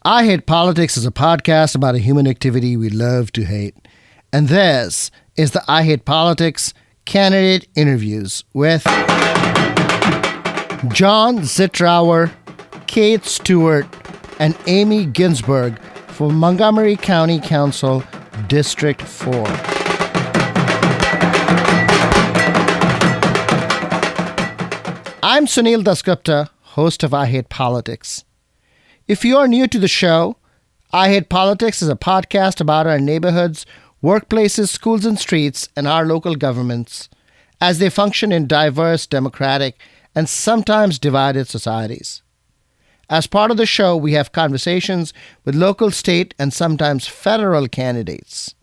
I Hate Politics is a podcast about a human activity we love to hate. And this is the I Hate Politics candidate interviews with John Zitrauer, Kate Stewart, and Amy Ginsberg for Montgomery County Council, District 4. I'm Sunil Dasgupta, host of I Hate Politics. If you are new to the show, I Hate Politics is a podcast about our neighborhoods, workplaces, schools and streets, and our local governments as they function in diverse, democratic, and sometimes divided societies. As part of the show, we have conversations with local, state, and sometimes federal candidates.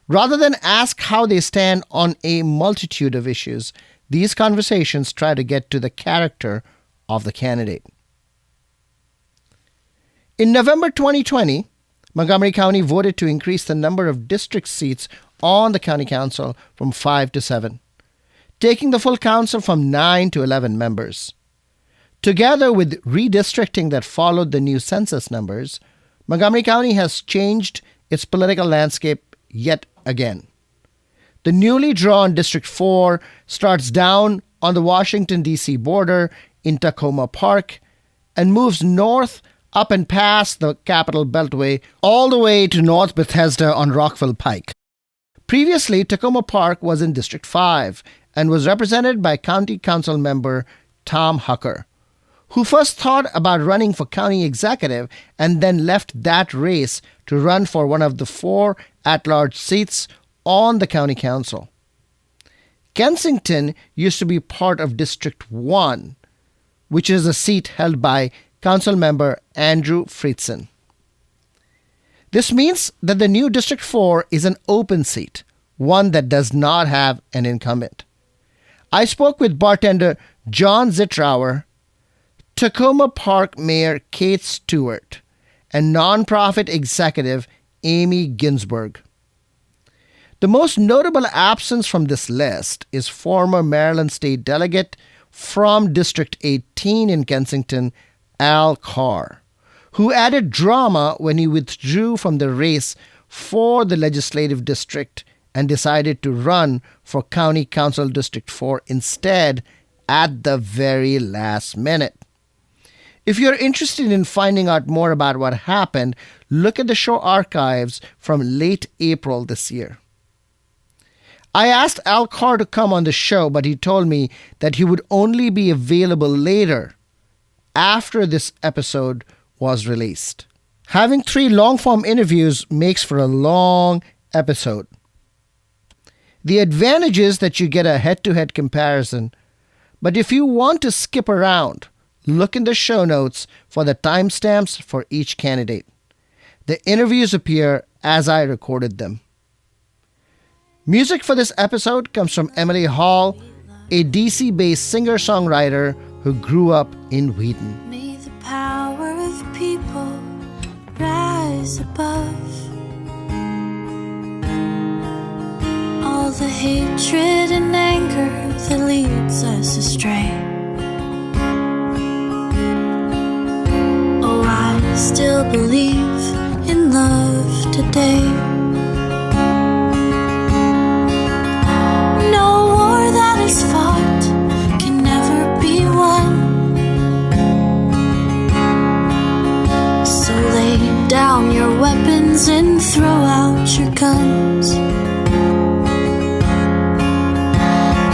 Rather than ask how they stand on a multitude of issues, these conversations try to get to the character of the candidate. In November 2020, Montgomery County voted to increase the number of district seats on the county council from 5 to 7, taking the full council from 9 to 11 members. Together with redistricting that followed the new census numbers, Montgomery County has changed its political landscape yet again. The newly drawn District 4 starts down on the Washington, D.C. border in Tacoma Park and moves north up and past the Capitol Beltway all the way to North Bethesda on Rockville Pike. Previously, Tacoma Park was in District 5 and was represented by County Council member Tom Hucker, who first thought about running for county executive and then left that race to run for one of the 4 at-large seats on the county council. Kensington used to be part of District 1, which is a seat held by Council member Andrew Friedson. This means that the new District 4 is an open seat, one that does not have an incumbent. I spoke with bartender John Zitrauer, Tacoma Park Mayor Kate Stewart, and nonprofit executive Amy Ginsberg. The most notable absence from this list is former Maryland State Delegate from District 18 in Kensington, Al Carr, who added drama when he withdrew from the race for the legislative district and decided to run for County Council District 4 instead at the very last minute. If you're interested in finding out more about what happened, look at the show archives from late April this year. I asked Al Carr to come on the show, but he told me that he would only be available later, after this episode was released. Having 3 long-form interviews makes for a long episode. The advantage is that you get a head-to-head comparison, but if you want to skip around, look in the show notes for the timestamps for each candidate. The interviews appear as I recorded them. Music for this episode comes from Emily Hall, a DC-based singer-songwriter who grew up in Wheaton. May the power of people rise above all the hatred and anger that leads us astray. Oh, I still believe in love today. No war that is fought can never be won. So lay down your weapons and throw out your guns.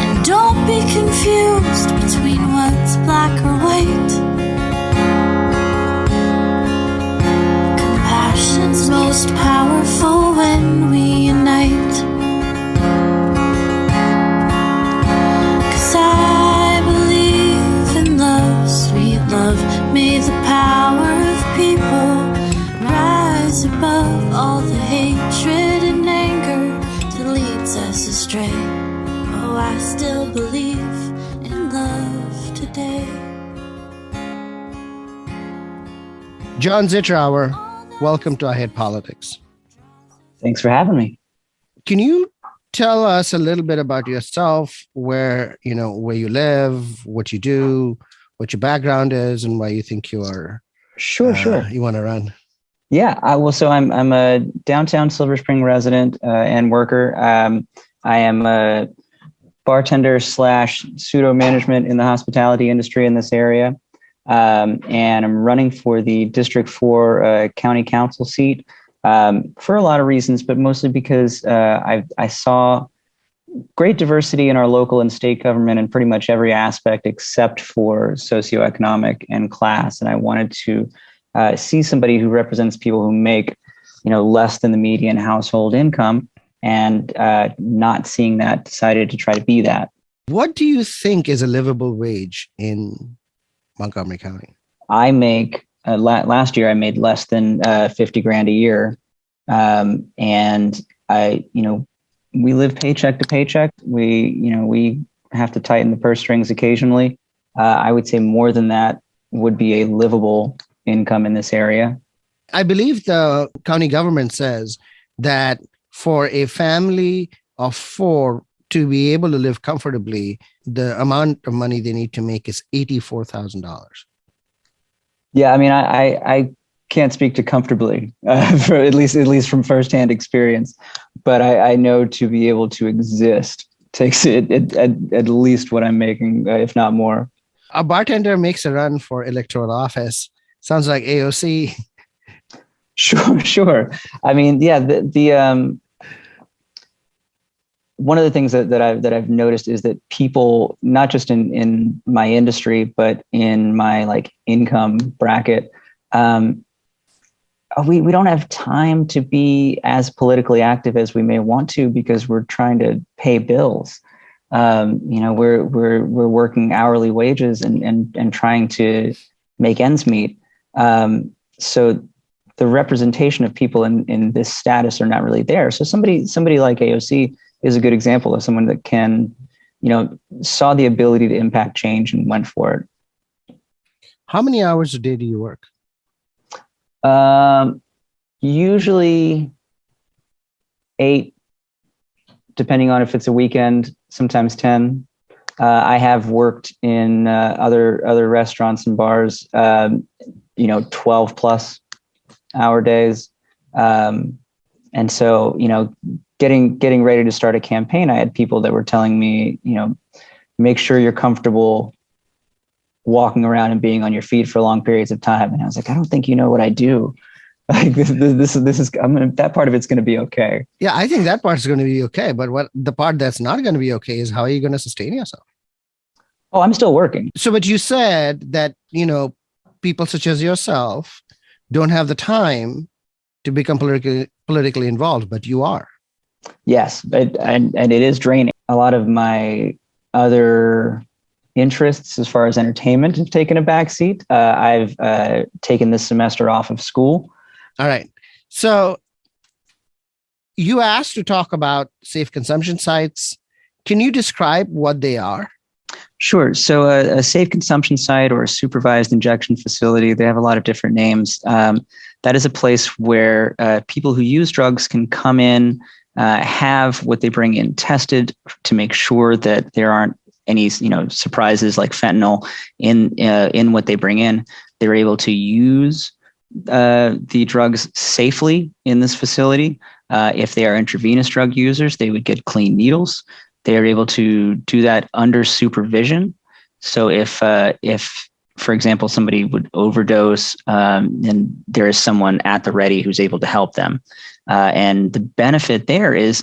And don't be confused between what's black or white. Compassion's most powerful when we unite. I believe in love, sweet love. May the power of people rise above all the hatred and anger that leads us astray. Oh, I still believe in love today. John Zitrauer, welcome to I Hate Politics. Thanks for having me. Can you tell us a little bit about yourself, where you live, what you do, what your background is, and why you think you are Sure. You want to run? Yeah, I'm a downtown Silver Spring resident and worker. I am a bartender slash pseudo management in the hospitality industry in this area, and I'm running for the District 4 County Council seat for a lot of reasons, but mostly because I saw great diversity in our local and state government in pretty much every aspect except for socioeconomic and class, and I wanted to see somebody who represents people who make, less than the median household income, and not seeing that, decided to try to be that. What do you think is a livable wage in Montgomery County? I make last year I made less than 50 grand a year, and we live paycheck to paycheck. We have to tighten the purse strings occasionally. I would say more than that would be a livable income in this area. I believe the county government says that for a family of 4 to be able to live comfortably, the amount of money they need to make is $84,000. Yeah, I mean, I can't speak to comfortably, for at least from firsthand experience, but I know to be able to exist takes it at least what I'm making, if not more. A bartender makes a run for electoral office. Sounds like AOC. Sure. I mean, yeah, the one of the things that I've noticed is that people, not just in my industry, but in my income bracket, we don't have time to be as politically active as we may want to because we're trying to pay bills. We're working hourly wages and trying to make ends meet. So the representation of people in this status are not really there. So somebody like AOC is a good example of someone that can, saw the ability to impact change and went for it. How many hours a day do you work? Usually 8, depending on if it's a weekend, sometimes 10. I have worked in other restaurants and bars, 12 plus hour days. And so, getting ready to start a campaign, I had people that were telling me, make sure you're comfortable walking around and being on your feet for long periods of time. And I was like, I don't think you know what I do. Like this is that part of it's going to be okay. Yeah, I think that part is going to be okay. But what the part that's not going to be okay is how are you going to sustain yourself? Oh, I'm still working. So, but you said that, people such as yourself don't have the time to become politically involved, but you are. Yes, and it is draining. A lot of my other interests as far as entertainment have taken a backseat. I've taken this semester off of school. All right. So you asked to talk about safe consumption sites. Can you describe what they are? Sure. So a safe consumption site or a supervised injection facility, they have a lot of different names. That is a place where people who use drugs can come in, have what they bring in tested to make sure that there aren't any surprises like fentanyl in what they bring in. They're able to use the drugs safely in this facility. If they are intravenous drug users, they would get clean needles. They are able to do that under supervision. So if for example, somebody would overdose, and there is someone at the ready who's able to help them. And the benefit there is,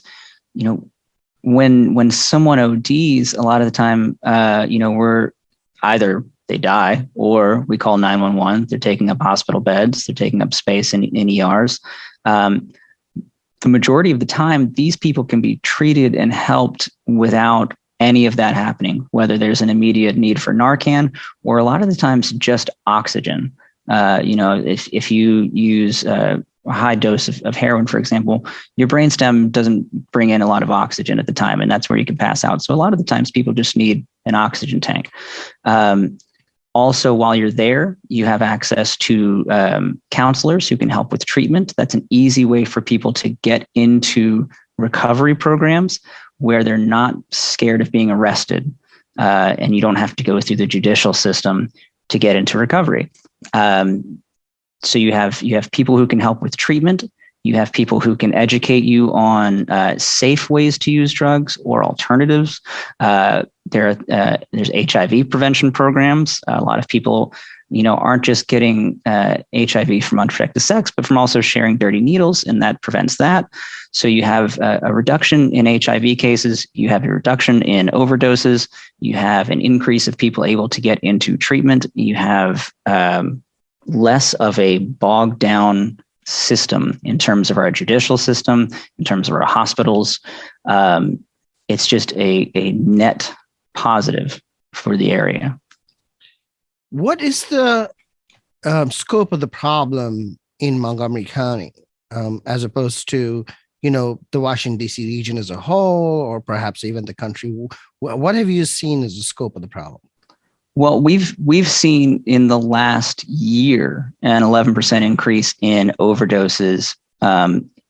when someone ODs, a lot of the time, we're either they die or we call 911. They're taking up hospital beds. They're taking up space in ERs. The majority of the time, these people can be treated and helped without any of that happening, whether there's an immediate need for Narcan or a lot of the times just oxygen. If you use a high dose of heroin, for example, your brainstem doesn't bring in a lot of oxygen at the time, and that's where you can pass out. So a lot of the times people just need an oxygen tank. Also, while you're there, you have access to counselors who can help with treatment. That's an easy way for people to get into recovery programs where they're not scared of being arrested, and you don't have to go through the judicial system to get into recovery. So you have people who can help with treatment. You have people who can educate you on safe ways to use drugs or alternatives. There's HIV prevention programs. A lot of people, aren't just getting HIV from unprotected sex, but from also sharing dirty needles, and that prevents that. So you have a reduction in HIV cases. You have a reduction in overdoses. You have an increase of people able to get into treatment. You have less of a bogged down system in terms of our judicial system, in terms of our hospitals. It's just a net positive for the area. What is the scope of the problem in Montgomery County as opposed to, the Washington, D.C. region as a whole, or perhaps even the country? What have you seen as the scope of the problem? Well, we've seen in the last year an 11% increase in overdoses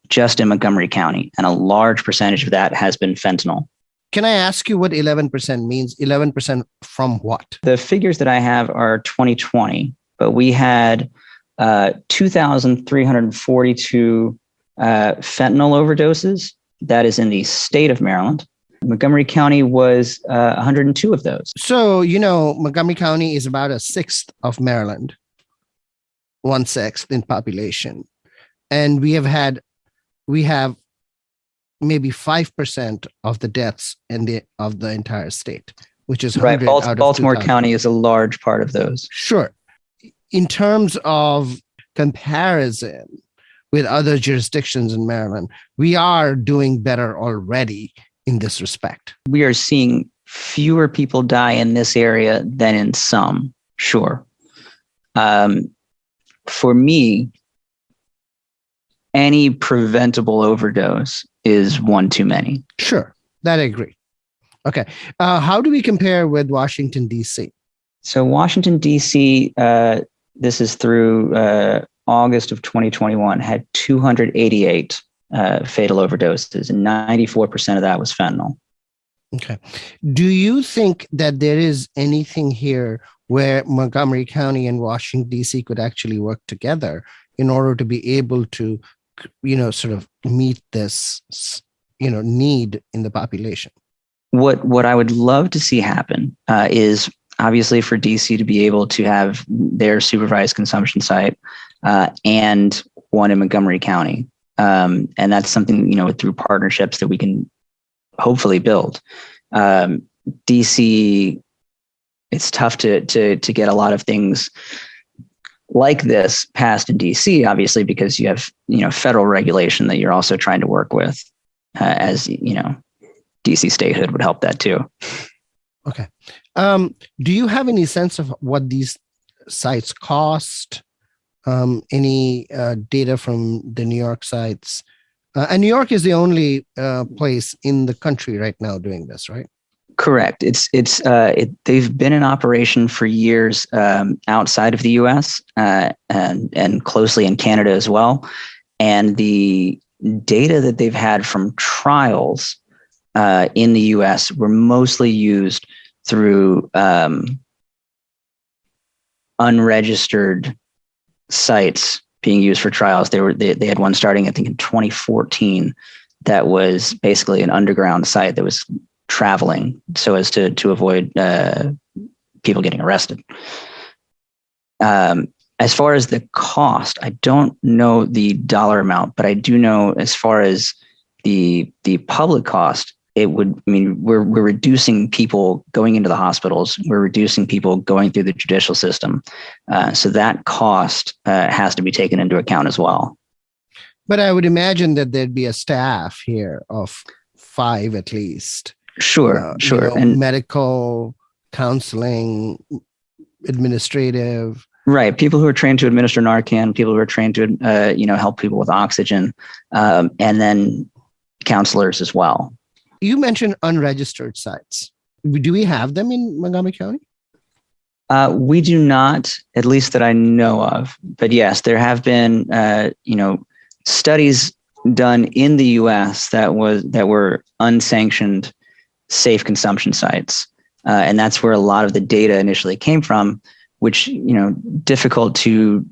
just in Montgomery County, and a large percentage of that has been fentanyl. Can I ask you what 11% means? 11% from what? The figures that I have are 2020, but we had 2,342 fentanyl overdoses. That is in the state of Maryland. Montgomery County was 102 of those. So, Montgomery County is about a sixth of Maryland, 1/6 in population. And we have maybe 5% of the deaths of the entire state, which is right. Baltimore 2,000. County is a large part of those. Sure. In terms of comparison with other jurisdictions in Maryland, we are doing better already in this respect. We are seeing fewer people die in this area than in some, sure. For me, any preventable overdose is one too many. Sure, that I agree. Okay. How do we compare with Washington, D.C.? So Washington, D.C., this is through August of 2021, had 288 fatal overdoses, and 94% of that was fentanyl. Okay. Do you think that there is anything here where Montgomery County and Washington, D.C. could actually work together in order to be able to, sort of meet this, need in the population? What I would love to see happen is obviously for DC to be able to have their supervised consumption site and one in Montgomery County. And that's something, through partnerships that we can hopefully build. DC, it's tough to get a lot of things like this passed in DC, obviously, because you have, federal regulation that you're also trying to work with, as, DC statehood would help that too. Okay. Do you have any sense of what these sites cost? Any data from the New York sites? And New York is the only place in the country right now doing this, right? Correct. They've been in operation for years outside of the U.S. And closely in Canada as well. And the data that they've had from trials in the U.S. were mostly used through unregistered sites being used for trials. They had one starting, I think, in 2014 that was basically an underground site that was traveling so as to avoid people getting arrested. As far as the cost, I don't know the dollar amount, but I do know as far as the public cost, we're reducing people going into the hospitals. We're reducing people going through the judicial system. So that cost has to be taken into account as well. But I would imagine that there'd be a staff here of 5 at least. Sure. And medical, counseling, administrative. Right. People who are trained to administer Narcan, people who are trained to, help people with oxygen, and then counselors as well. You mentioned unregistered sites. Do we have them in Montgomery County? We do not, at least that I know of. But yes, there have been, studies done in the U.S. that were unsanctioned safe consumption sites. And that's where a lot of the data initially came from, which, difficult to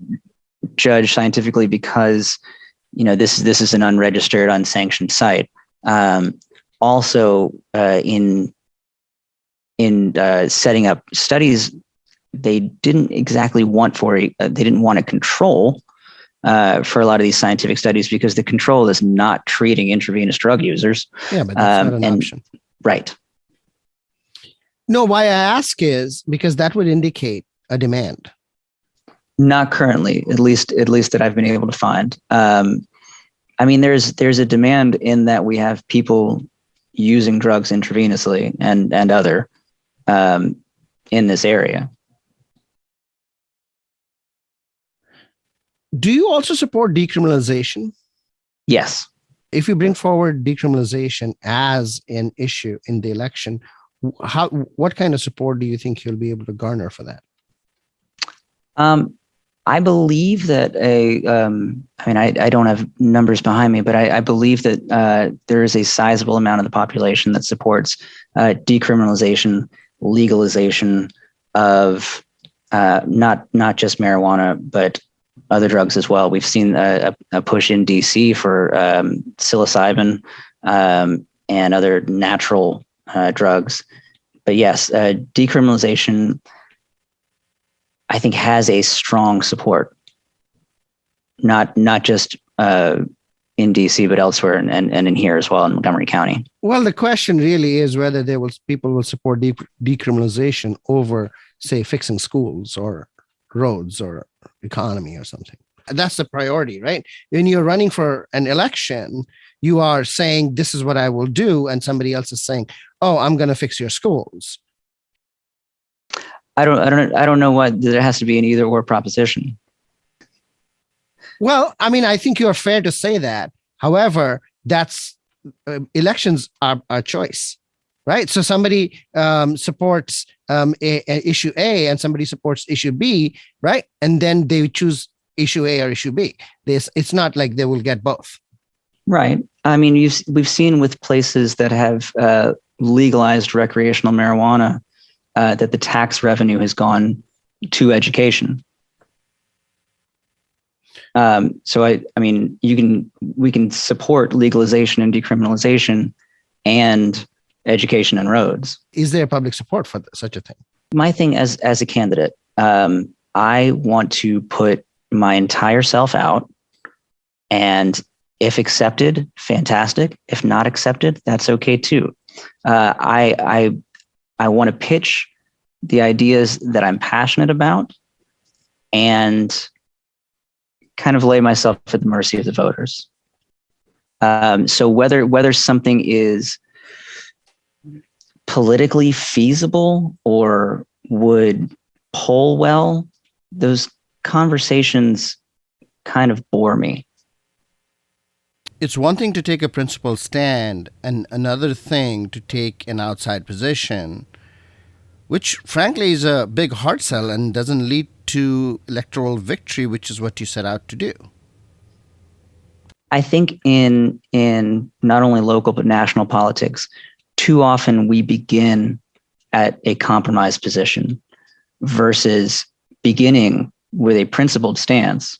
judge scientifically because, this is an unregistered, unsanctioned site. Also, in setting up studies, they didn't exactly want a control for a lot of these scientific studies because the control is not treating intravenous drug users. Yeah, but that's not an option. Right. No, why I ask is because that would indicate a demand. Not currently, at least that I've been able to find. There's a demand in that we have people using drugs intravenously and other in this area. Do you also support decriminalization? Yes. If you bring forward decriminalization as an issue in the election, what kind of support do you think you'll be able to garner for that? I believe that I don't have numbers behind me, but I believe that there is a sizable amount of the population that supports decriminalization, legalization of not just marijuana, but other drugs as well. We've seen a push in DC for psilocybin and other natural drugs. But yes, decriminalization, I think, has a strong support, not just in DC, but elsewhere and in here as well in Montgomery County. Well, the question really is whether people will support decriminalization over, say, fixing schools or roads or economy or something. That's the priority, right? When you're running for an election, you are saying, this is what I will do. And somebody else is saying, oh, I'm going to fix your schools. I don't know what there has to be an either or proposition. Well, I think you're fair to say that. However, that's elections are a choice, right? So somebody supports issue A and somebody supports issue B, right? And then they choose issue A or issue B. It's not like they will get both. Right. We've seen with places that have legalized recreational marijuana that the tax revenue has gone to education. We can support legalization and decriminalization and education and roads. Is there public support for such a thing? My thing as a candidate, I want to put my entire self out, and if accepted, fantastic. If not accepted, that's okay too. I want to pitch the ideas that I'm passionate about and kind of lay myself at the mercy of the voters. So whether something is politically feasible or would poll well, those conversations kind of bore me. It's one thing to take a principled stand and another thing to take an outside position, which frankly is a big hard sell and doesn't lead to electoral victory, which is what you set out to do. I think in not only local but national politics, too often we begin at a compromised position versus beginning with a principled stance.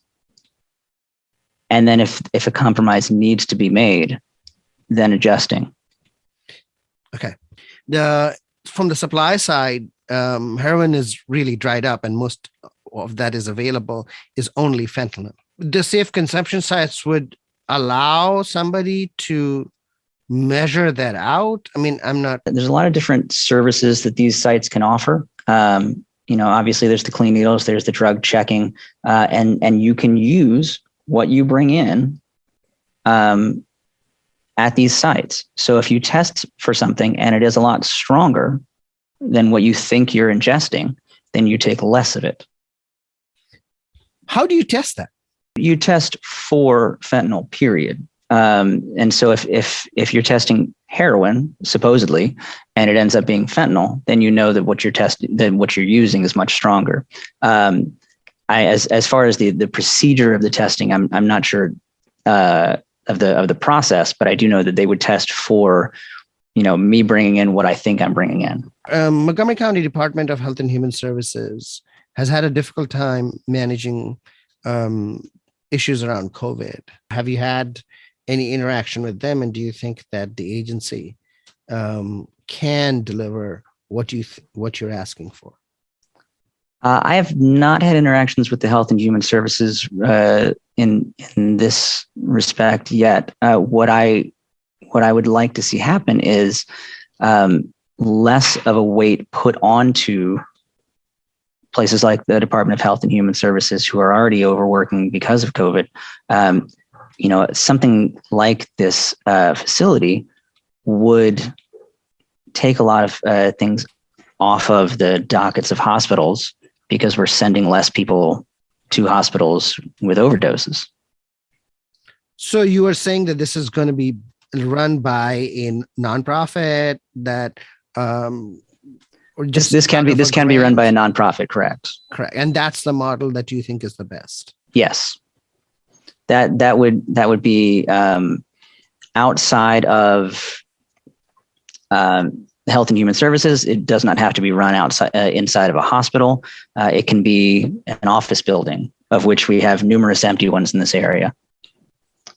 And then if a compromise needs to be made, then adjusting. Okay. From the supply side, heroin is really dried up and most of that is available is only fentanyl. The safe consumption sites would allow somebody to measure that out. There's a lot of different services that these sites can offer. Obviously there's the clean needles, there's the drug checking, and you can use what you bring in at these sites. So if you test for something and it is a lot stronger than what you think you're ingesting, then you take less of it. How do you test that? You test for fentanyl, period. And so if you're testing heroin, supposedly, and it ends up being fentanyl, then you know that what you're using is much stronger. As far as the procedure of the testing, I'm not sure of the process, but I do know that they would test for, me bringing in what I think I'm bringing in. Montgomery County Department of Health and Human Services has had a difficult time managing issues around COVID. Have you had any interaction with them, and do you think that the agency can deliver what you're asking for? I have not had interactions with the Health and Human Services in this respect yet. What I would like to see happen is less of a weight put onto places like the Department of Health and Human Services, who are already overworking because of COVID. Something like this facility would take a lot of things off of the dockets of hospitals, because we're sending less people to hospitals with overdoses. So you are saying that this is going to be run by a nonprofit that, or just this can be run by a nonprofit, correct? Correct, and that's the model that you think is the best. Yes, that would be outside of Health and Human Services. It does not have to be run inside of a hospital. It can be an office building, of which we have numerous empty ones in this area.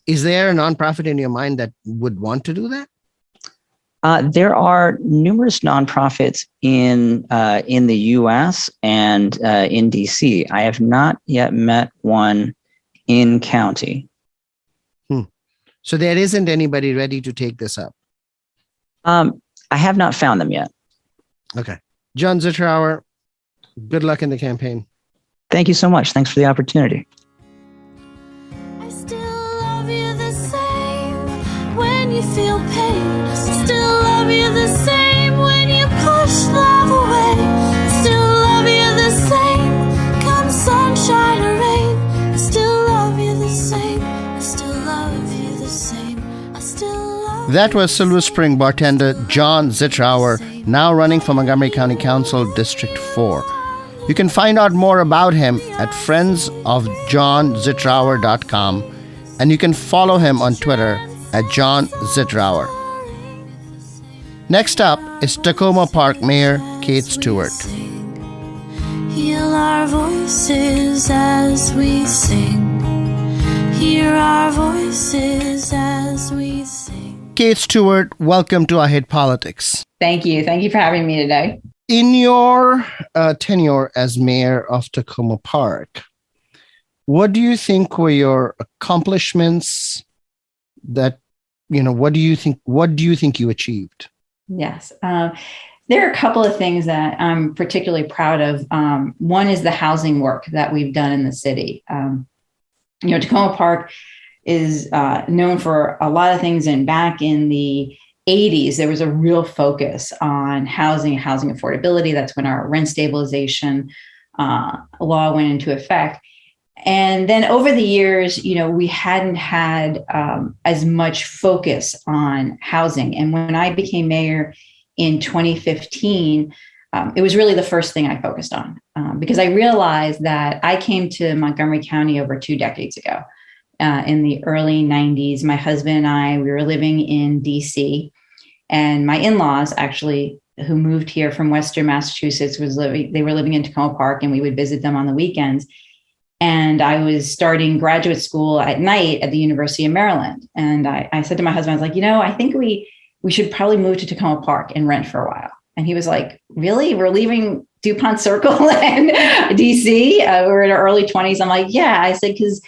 Is there a nonprofit in your mind that would want to do that? There are numerous nonprofits in the U.S. and in D.C. I have not yet met one in county. So there isn't anybody ready to take this up? I have not found them yet. Okay. John Zitrauer, good luck in the campaign. Thank you so much. Thanks for the opportunity. I still love you the same when you feel pain. I still love you the same when you push love away. I still love you the same come sunshine or rain. I still love you the same. I still love you the same. I still love. That was Silver Spring bartender John Zitrauer, now running for Montgomery County Council District 4. You can find out more about him at friendsofjohnzitrauer.com, and you can follow him on Twitter at John Zitrauer. Next up is Tacoma Park Mayor Kate Stewart. Heal our voices as we sing. Hear our voices as we sing. Kate Stewart, welcome to I Hate Politics. Thank you. Thank you for having me today. In your tenure as mayor of Tacoma Park, what do you think were your accomplishments? What do you think you achieved? Yes. There are a couple of things that I'm particularly proud of. One is the housing work that we've done in the city. Tacoma Park is known for a lot of things, and back in the 80s, there was a real focus on housing affordability. That's when our rent stabilization law went into effect. And then over the years, we hadn't had as much focus on housing. And when I became mayor in 2015, it was really the first thing I focused on because I realized that I came to Montgomery County over 2 decades ago. In the early 90s, my husband and I, we were living in DC, and my in-laws actually, who moved here from Western Massachusetts, they were living in Tacoma Park, and we would visit them on the weekends. And I was starting graduate school at night at the University of Maryland. And I said to my husband, I was like, I think we should probably move to Tacoma Park and rent for a while. And he was like, really? We're leaving DuPont Circle and DC? We're in our early 20s. I'm like, yeah. I said, because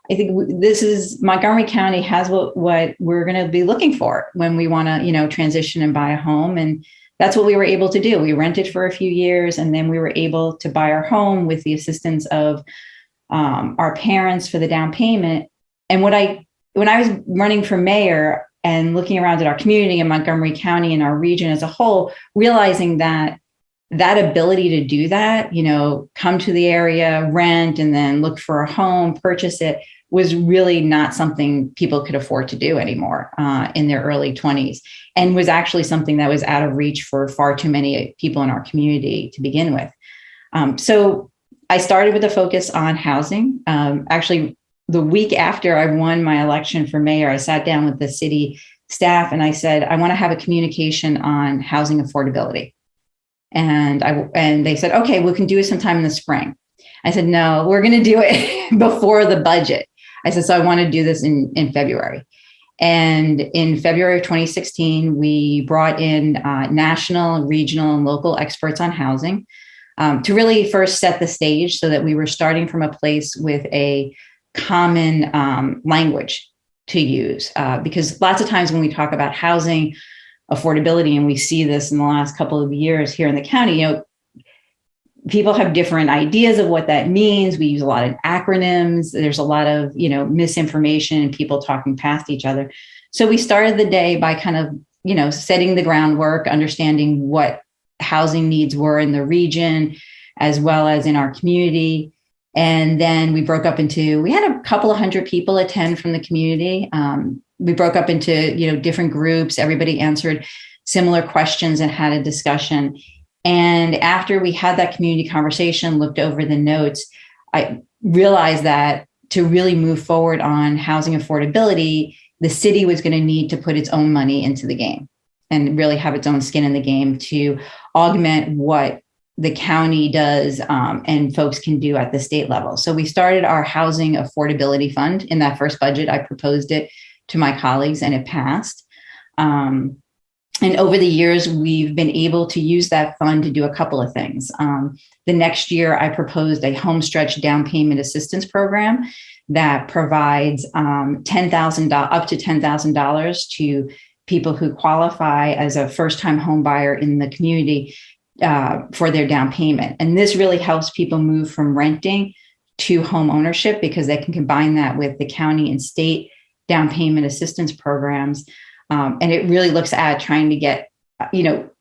I think this is Montgomery County has what we're going to be looking for when we want to, transition and buy a home. And that's what we were able to do. We rented for a few years, and then we were able to buy our home with the assistance of our parents for the down payment. And when I was running for mayor and looking around at our community in Montgomery County and our region as a whole, realizing that ability to do that, come to the area, rent, and then look for a home, purchase it, was really not something people could afford to do anymore in their early 20s, and was actually something that was out of reach for far too many people in our community to begin with. So I started with a focus on housing. Actually, the week after I won my election for mayor, I sat down with the city staff and I said, I want to have a communication on housing affordability. And they said, okay, we can do it sometime in the spring. I said, no, we're going to do it before the budget. I said, so I want to do this in February. And in February of 2016, we brought in national, regional, and local experts on housing to really first set the stage so that we were starting from a place with a common language to use. Because lots of times when we talk about housing affordability, and we see this in the last couple of years here in the county, people have different ideas of what that means. We use a lot of acronyms. There's a lot of, misinformation and people talking past each other. So we started the day by kind of, setting the groundwork, understanding what housing needs were in the region, as well as in our community. And then we broke up we had a couple of hundred people attend from the community. We broke up into, different groups. Everybody answered similar questions and had a discussion. And after we had that community conversation, looked over the notes, I realized that to really move forward on housing affordability, the city was going to need to put its own money into the game and really have its own skin in the game to augment what the county does and folks can do at the state level. So we started our housing affordability fund. In that first budget, I proposed it to my colleagues and it passed. And over the years, we've been able to use that fund to do a couple of things. The next year, I proposed a homestretch down payment assistance program that provides up to $10,000 to people who qualify as a first-time home buyer in the community for their down payment. And this really helps people move from renting to home ownership because they can combine that with the county and state down payment assistance programs. And it really looks at trying to get,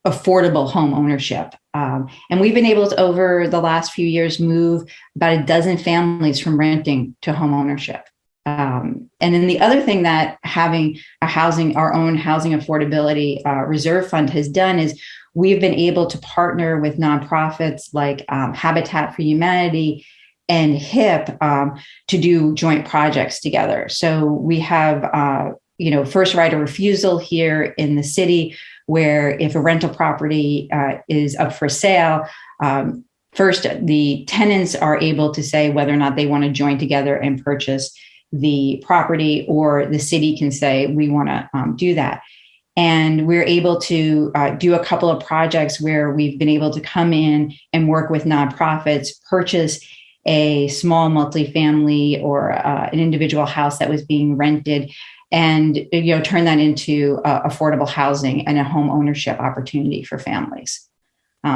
affordable home ownership. And we've been able to, over the last few years, move about a dozen families from renting to home ownership. And then the other thing that having our own housing affordability reserve fund has done is we've been able to partner with nonprofits like Habitat for Humanity and HIP to do joint projects together. So we have first right of refusal here in the city, where if a rental property is up for sale, first the tenants are able to say whether or not they want to join together and purchase the property, or the city can say, we want to do that. And we're able to do a couple of projects where we've been able to come in and work with nonprofits, purchase a small multifamily or an individual house that was being rented, and turn that into affordable housing and a home ownership opportunity for families.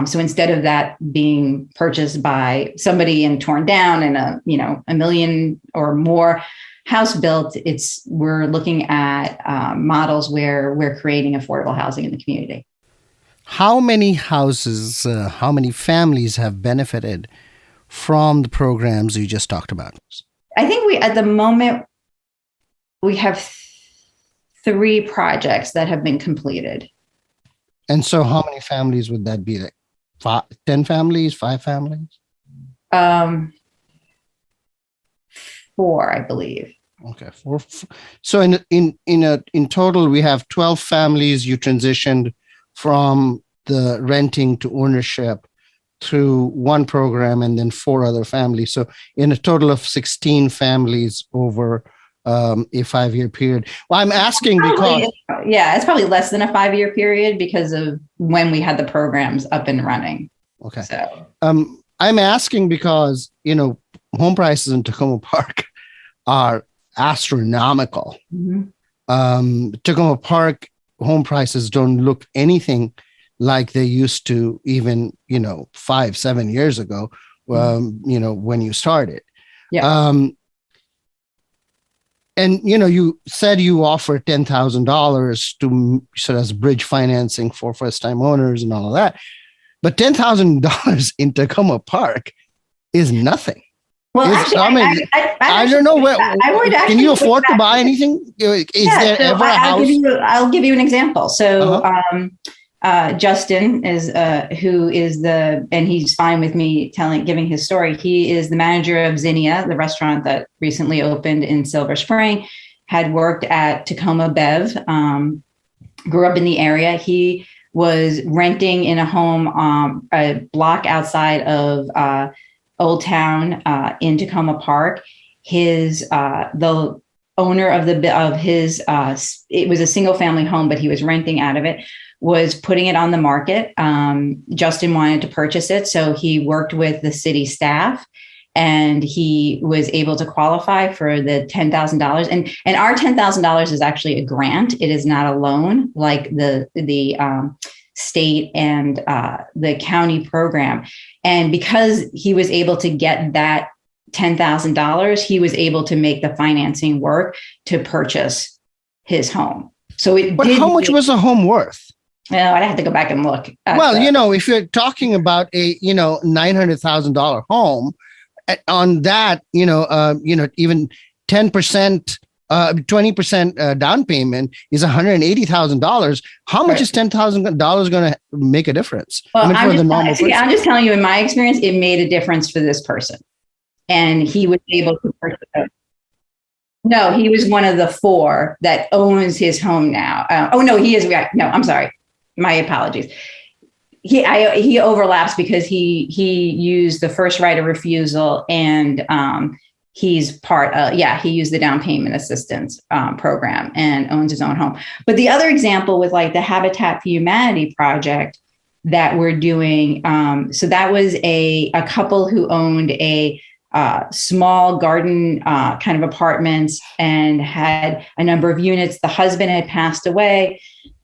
So instead of that being purchased by somebody and torn down and a million or more house built, we're looking at models where we're creating affordable housing in the community. How many houses, how many families have benefited from the programs you just talked about? I think at the moment, we have 3 projects that have been completed. And so how many families would that be? Like 10 families, 5 families? 4, I believe. Okay, 4. So in total, we have 12 families you transitioned from the renting to ownership through one program, and then 4 other families. So in a total of 16 families over a 5-year period. Well, I'm asking because... Yeah, it's probably less than a 5-year period because of when we had the programs up and running. Okay. So I'm asking because, home prices in Tacoma Park are astronomical. Mm-hmm. Tacoma Park home prices don't look anything like they used to even, 5-7 years ago, when you started. Yeah. And, you said you offer $10,000 to sort of as bridge financing for first-time owners and all of that. But $10,000 in Tacoma Park is nothing. Well, I don't know where. Can you afford to buy anything? I'll give you an example. So Justin is and he's fine with me giving his story. He is the manager of Zinnia, the restaurant that recently opened in Silver Spring, had worked at Tacoma Bev, grew up in the area. He was renting in a home, a block outside of Old Town in Tacoma Park. The owner of his it was a single family home, but he was renting out of it, was putting it on the market. Justin wanted to purchase it, so he worked with the city staff, and he was able to qualify for the $10,000. And our $10,000 is actually a grant. It is not a loan like the state and the county program. And because he was able to get that $10,000, he was able to make the financing work to purchase his home. So how much was the home worth? Well, I'd have to go back and look. Well, if you're talking about a $900,000 home, on that, even 10%, 20% down payment is $180,000. How much is $10,000 going to make a difference? Well, I'm just telling you, in my experience, it made a difference for this person, and he was able to purchase it. No, he was one of the 4 that owns his home now. He is. No, I'm sorry. My apologies. He overlaps because he used the first right of refusal, and he's he used the down payment assistance program and owns his own home. But the other example with like the Habitat for Humanity project that we're doing, so that was a couple who owned a small garden kind of apartments and had a number of units. The husband had passed away.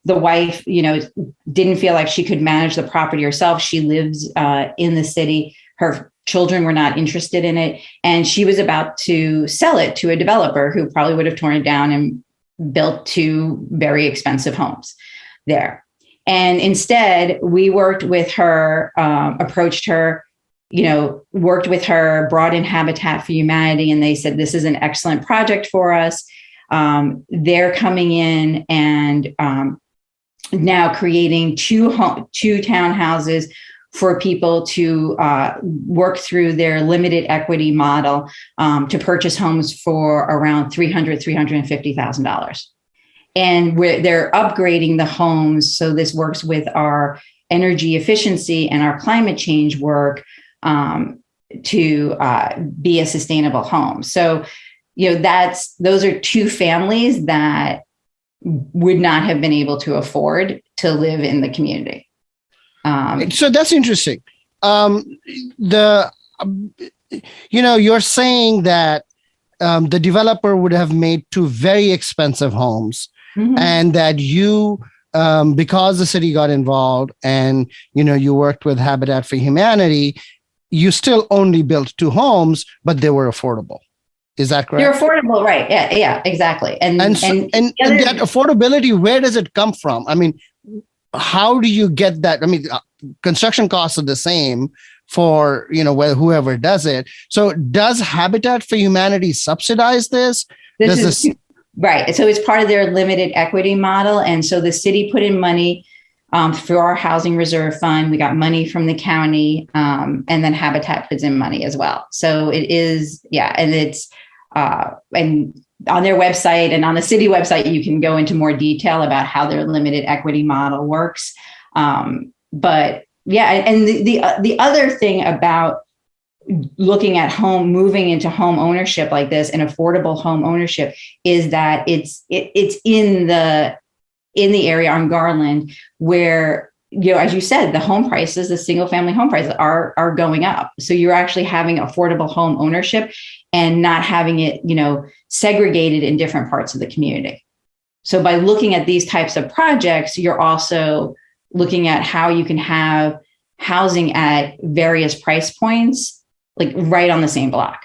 The wife, didn't feel like she could manage the property herself. She lives in the city. Her children were not interested in it. And she was about to sell it to a developer who probably would have torn it down and built 2 very expensive homes there. And instead, we worked with her, approached her, worked with her, brought in Habitat for Humanity, and they said, this is an excellent project for us. They're coming in and now creating 2 townhouses for people to work through their limited equity model to purchase homes for around $350,000. And they're upgrading the homes. So this works with our energy efficiency and our climate change work to be a sustainable home. So, those are 2 families that would not have been able to afford to live in the community. So that's interesting. You're saying that the developer would have made 2 very expensive homes, mm-hmm. and that you, because the city got involved and, you worked with Habitat for Humanity, you still only built 2 homes, but they were affordable. Is that correct? They're affordable, right? Yeah, exactly. And that affordability, where does it come from? I mean, how do you get that? I mean, construction costs are the same for whoever does it. So, does Habitat for Humanity subsidize this? Right. So it's part of their limited equity model, and so the city put in money for our housing reserve fund. We got money from the county, and then Habitat puts in money as well. So it is, and it's. And on their website and on the city website, you can go into more detail about how their limited equity model works. But the other thing about looking at moving into home ownership like this and affordable home ownership is that it's in the area on Garland where, as you said, the home prices, the single family home prices are going up. So you're actually having affordable home ownership and not having it, segregated in different parts of the community. So by looking at these types of projects, you're also looking at how you can have housing at various price points, like right on the same block.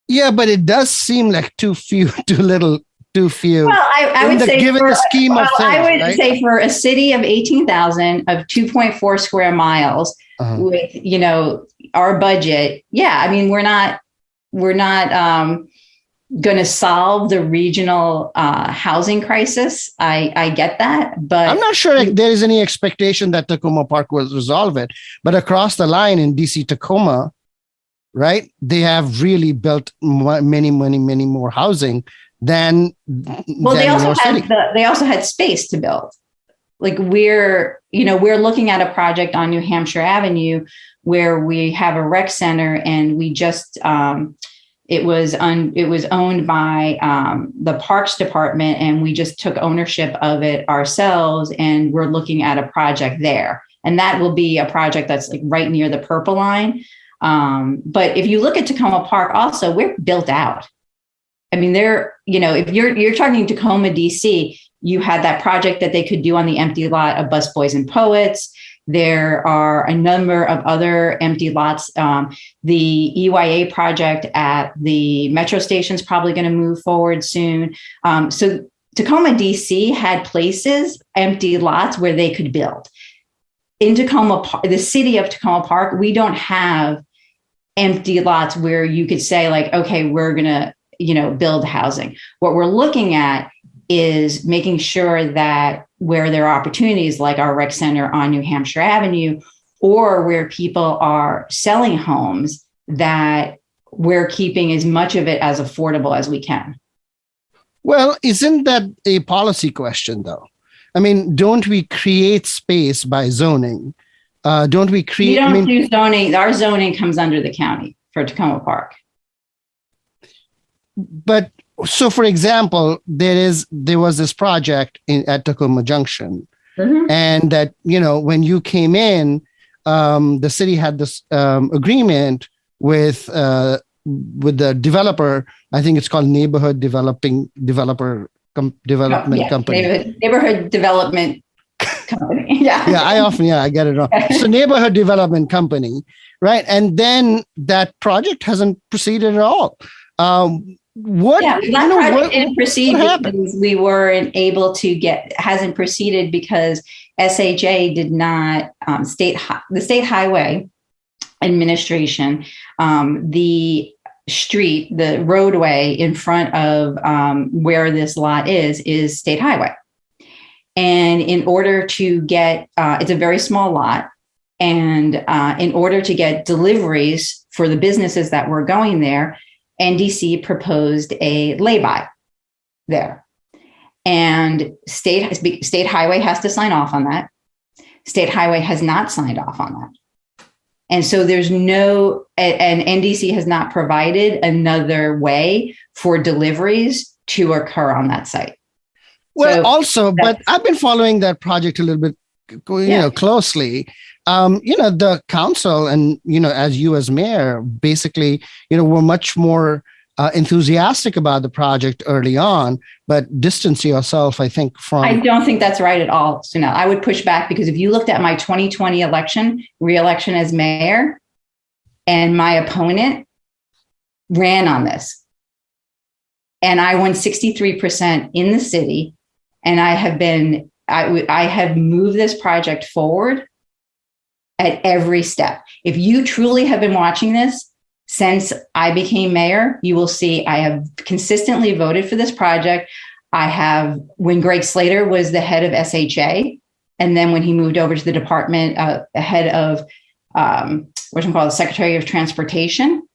Yeah, but it does seem like too few, too little. Too few. Well, I would say given the scheme of things, I would say for a city of 18,000 of 2.4 square miles with, our budget. Yeah. I mean, we're not going to solve the regional housing crisis. I get that, but I'm not sure there is any expectation that Tacoma Park will resolve it, but across the line in DC Tacoma, right. They have really built many more housing than they also had space to build. Like we're looking at a project on New Hampshire Avenue where we have a rec center, and we just it was owned by the Parks Department, and we just took ownership of it ourselves, and we're looking at a project there. And that will be a project that's like right near the Purple Line. But if you look at Tacoma Park, also, we're built out. I mean, if you're talking Tacoma, DC, you had that project that they could do on the empty lot of Busboys and Poets. There are a number of other empty lots. The EYA project at the metro station is probably going to move forward soon. So Tacoma, DC had places, empty lots where they could build. In Tacoma, the city of Tacoma Park, we don't have empty lots where you could say like, okay, we're going to, build housing. What we're looking at is making sure that where there are opportunities like our rec center on New Hampshire Avenue, or where people are selling homes, that we're keeping as much of it as affordable as we can. Well, isn't that a policy question, though? I mean, don't we create space by zoning? Don't we create? We don't do zoning. Our zoning comes under the county for Tacoma Park. But so, for example, there was this project at Tacoma Junction, and that when you came in, the city had this agreement with the developer. I think it's called Neighborhood Development Company. Neighborhood Development Company. Yeah. I get it wrong. So Neighborhood Development Company, right? And then that project hasn't proceeded at all. That project didn't proceed because we weren't able to hasn't proceeded because SHA did not, the State Highway Administration, the roadway in front of where this lot is State Highway. And in order to get, it's a very small lot. And in order to get deliveries for the businesses that were going there, NDC proposed a lay-by there. And State Highway has to sign off on that. State Highway has not signed off on that. And so and NDC has not provided another way for deliveries to occur on that site. Well, but I've been following that project a little bit, closely. The council and, as you as mayor, basically, were much more enthusiastic about the project early on, but distance yourself, I think, from... I don't think that's right at all, Sunil. I would push back because if you looked at my 2020 re-election as mayor, and my opponent ran on this, and I won 63% in the city, and I have moved this project forward at every step. If you truly have been watching this since I became mayor, you will see I have consistently voted for this project. When Greg Slater was the head of SHA, and then when he moved over to the department, head of the Secretary of Transportation,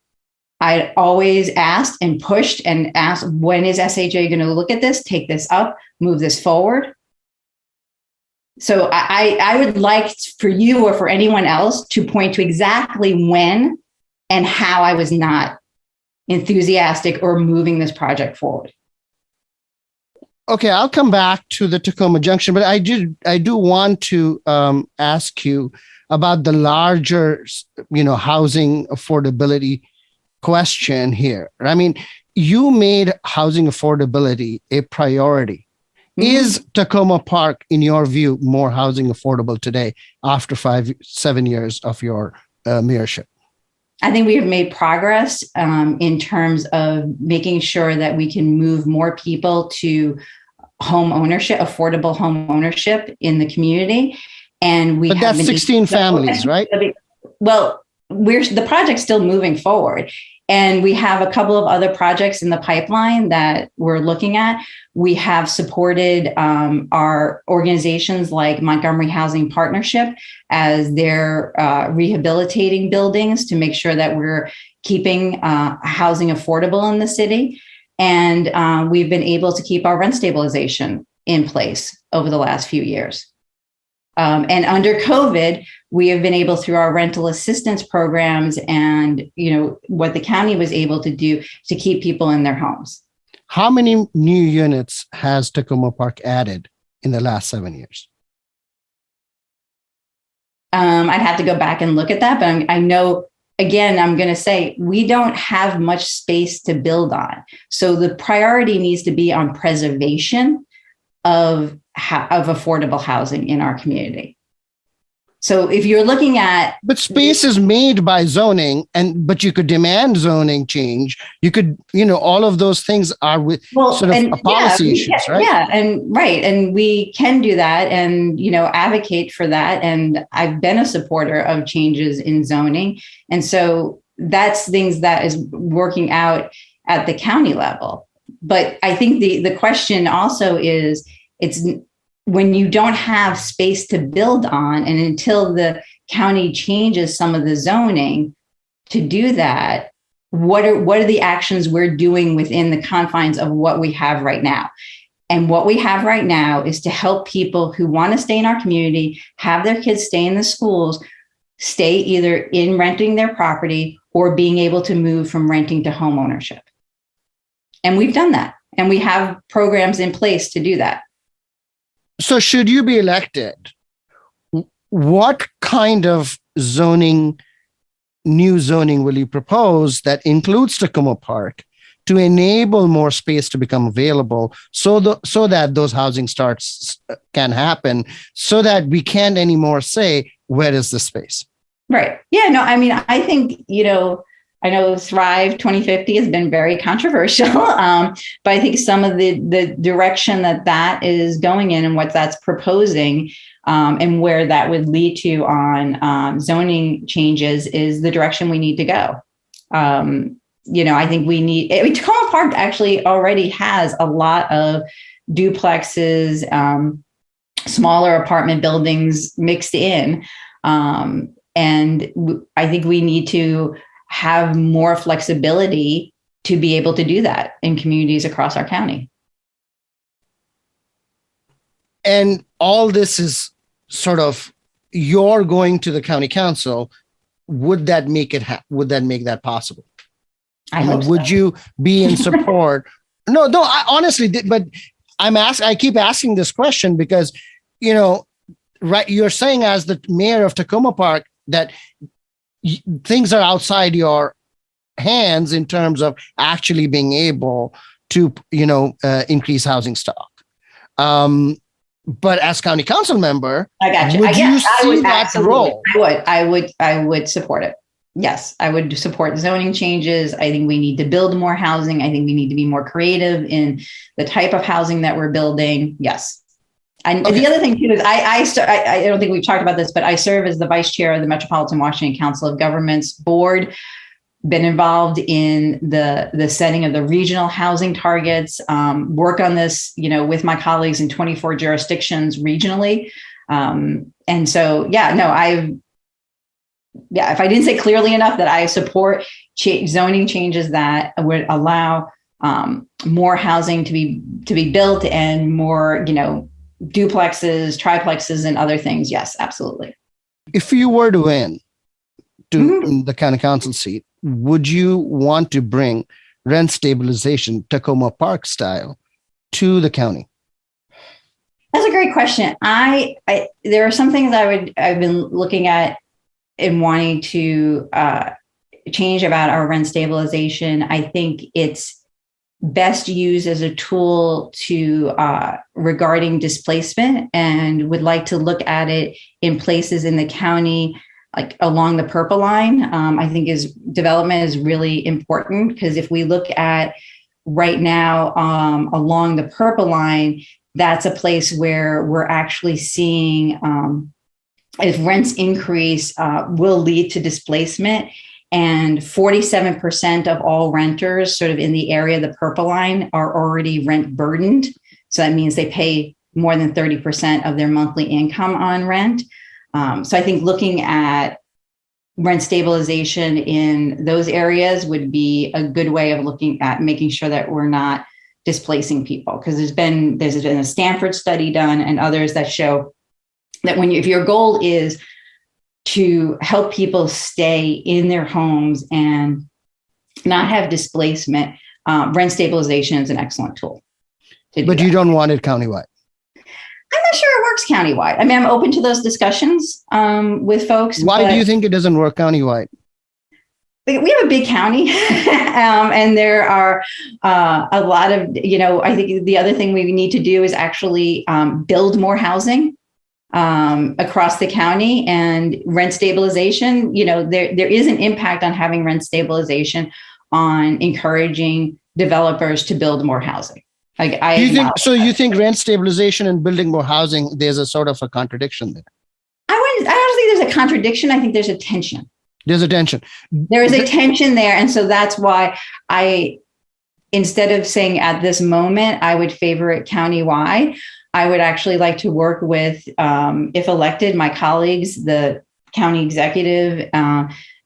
I always asked and pushed and asked, when is SHA going to look at this, take this up, move this forward? So I would like for you or for anyone else to point to exactly when and how I was not enthusiastic or moving this project forward. Okay, I'll come back to the Tacoma Junction, but I do want to ask you about the larger, housing affordability question here. I mean, you made housing affordability a priority. Mm-hmm. Is Tacoma Park, in your view, more housing affordable today after 7 years of your mayorship? I think we have made progress in terms of making sure that we can move more people to home ownership, affordable home ownership in the community. But that's 16 families, right? Well, the project's still moving forward. And we have a couple of other projects in the pipeline that we're looking at. We have supported our organizations like Montgomery Housing Partnership as they're rehabilitating buildings to make sure that we're keeping housing affordable in the city. And we've been able to keep our rent stabilization in place over the last few years. And under COVID, we have been able, through our rental assistance programs and, what the county was able to do, to keep people in their homes. How many new units has Tacoma Park added in the last 7 years? I'd have to go back and look at that, but I know, again, I'm going to say we don't have much space to build on. So the priority needs to be on preservation of affordable housing in our community. So if you're looking at, but space is made by zoning, but you could demand zoning change. You could, all of those things are with policy issues, right? Yeah, and we can do that, and advocate for that. And I've been a supporter of changes in zoning, and so that's things that is working out at the county level. But I think the question also is, it's when you don't have space to build on, and until the county changes some of the zoning to do that, what are the actions we're doing within the confines of what we have right now? And what we have right now is to help people who want to stay in our community, have their kids stay in the schools, stay either in renting their property or being able to move from renting to home ownership. And we've done that. And we have programs in place to do that. So should you be elected, what kind of new zoning will you propose that includes Tacoma Park to enable more space to become available so that those housing starts can happen, so that we can't anymore say, where is the space? Right. Yeah, no, I mean, I think, I know Thrive 2050 has been very controversial, but I think some of the direction that is going in and what that's proposing and where that would lead to on zoning changes is the direction we need to go. I think Tacoma Park actually already has a lot of duplexes, smaller apartment buildings mixed in. And I think we need to have more flexibility to be able to do that in communities across our county. And all this is sort of, you're going to the county council. Would that make that possible? I hope so. Would you be in support? No, honestly, but I keep asking this question because, right, you're saying as the mayor of Tacoma Park that things are outside your hands in terms of actually being able to, increase housing stock. But as county council member, I got you. Would you see that role? I would support it. Yes, I would support zoning changes. I think we need to build more housing. I think we need to be more creative in the type of housing that we're building. Yes. And the other thing too is I don't think we've talked about this, but I serve as the vice chair of the Metropolitan Washington Council of Governments board, been involved in the setting of the regional housing targets, work on this, with my colleagues in 24 jurisdictions regionally. And so, if I didn't say clearly enough that I support zoning changes that would allow more housing to be built and more, duplexes, triplexes, and other things. Yes, absolutely. If you were to win the county council seat, would you want to bring rent stabilization, Tacoma Park style, to the county? That's a great question. There are some things I've been looking at and wanting to change about our rent stabilization. I think it's best used as a tool to regarding displacement, and would like to look at it in places in the county, like along the Purple Line. I think development is really important, because if we look at right now along the Purple Line, that's a place where we're actually seeing if rents increase will lead to displacement. And 47% of all renters sort of in the area of the Purple Line are already rent burdened. So that means they pay more than 30% of their monthly income on rent. So I think looking at rent stabilization in those areas would be a good way of looking at making sure that we're not displacing people. Because there's been a Stanford study done and others that show that if your goal is to help people stay in their homes and not have displacement, rent stabilization is an excellent tool. But you don't want it countywide. I'm not sure it works countywide. I mean, I'm open to those discussions with folks. Why do you think it doesn't work countywide? We have a big county, and there are a lot of, I think the other thing we need to do is actually build more housing across the county, and rent stabilization. There is an impact on having rent stabilization on encouraging developers to build more housing. You think rent stabilization and building more housing, there's a sort of a contradiction there? I don't think there's a contradiction. I think there's a tension. There's a tension. There is a tension there. And so that's why instead of saying at this moment, I would favor it countywide, I would actually like to work with, if elected, my colleagues, the county executive,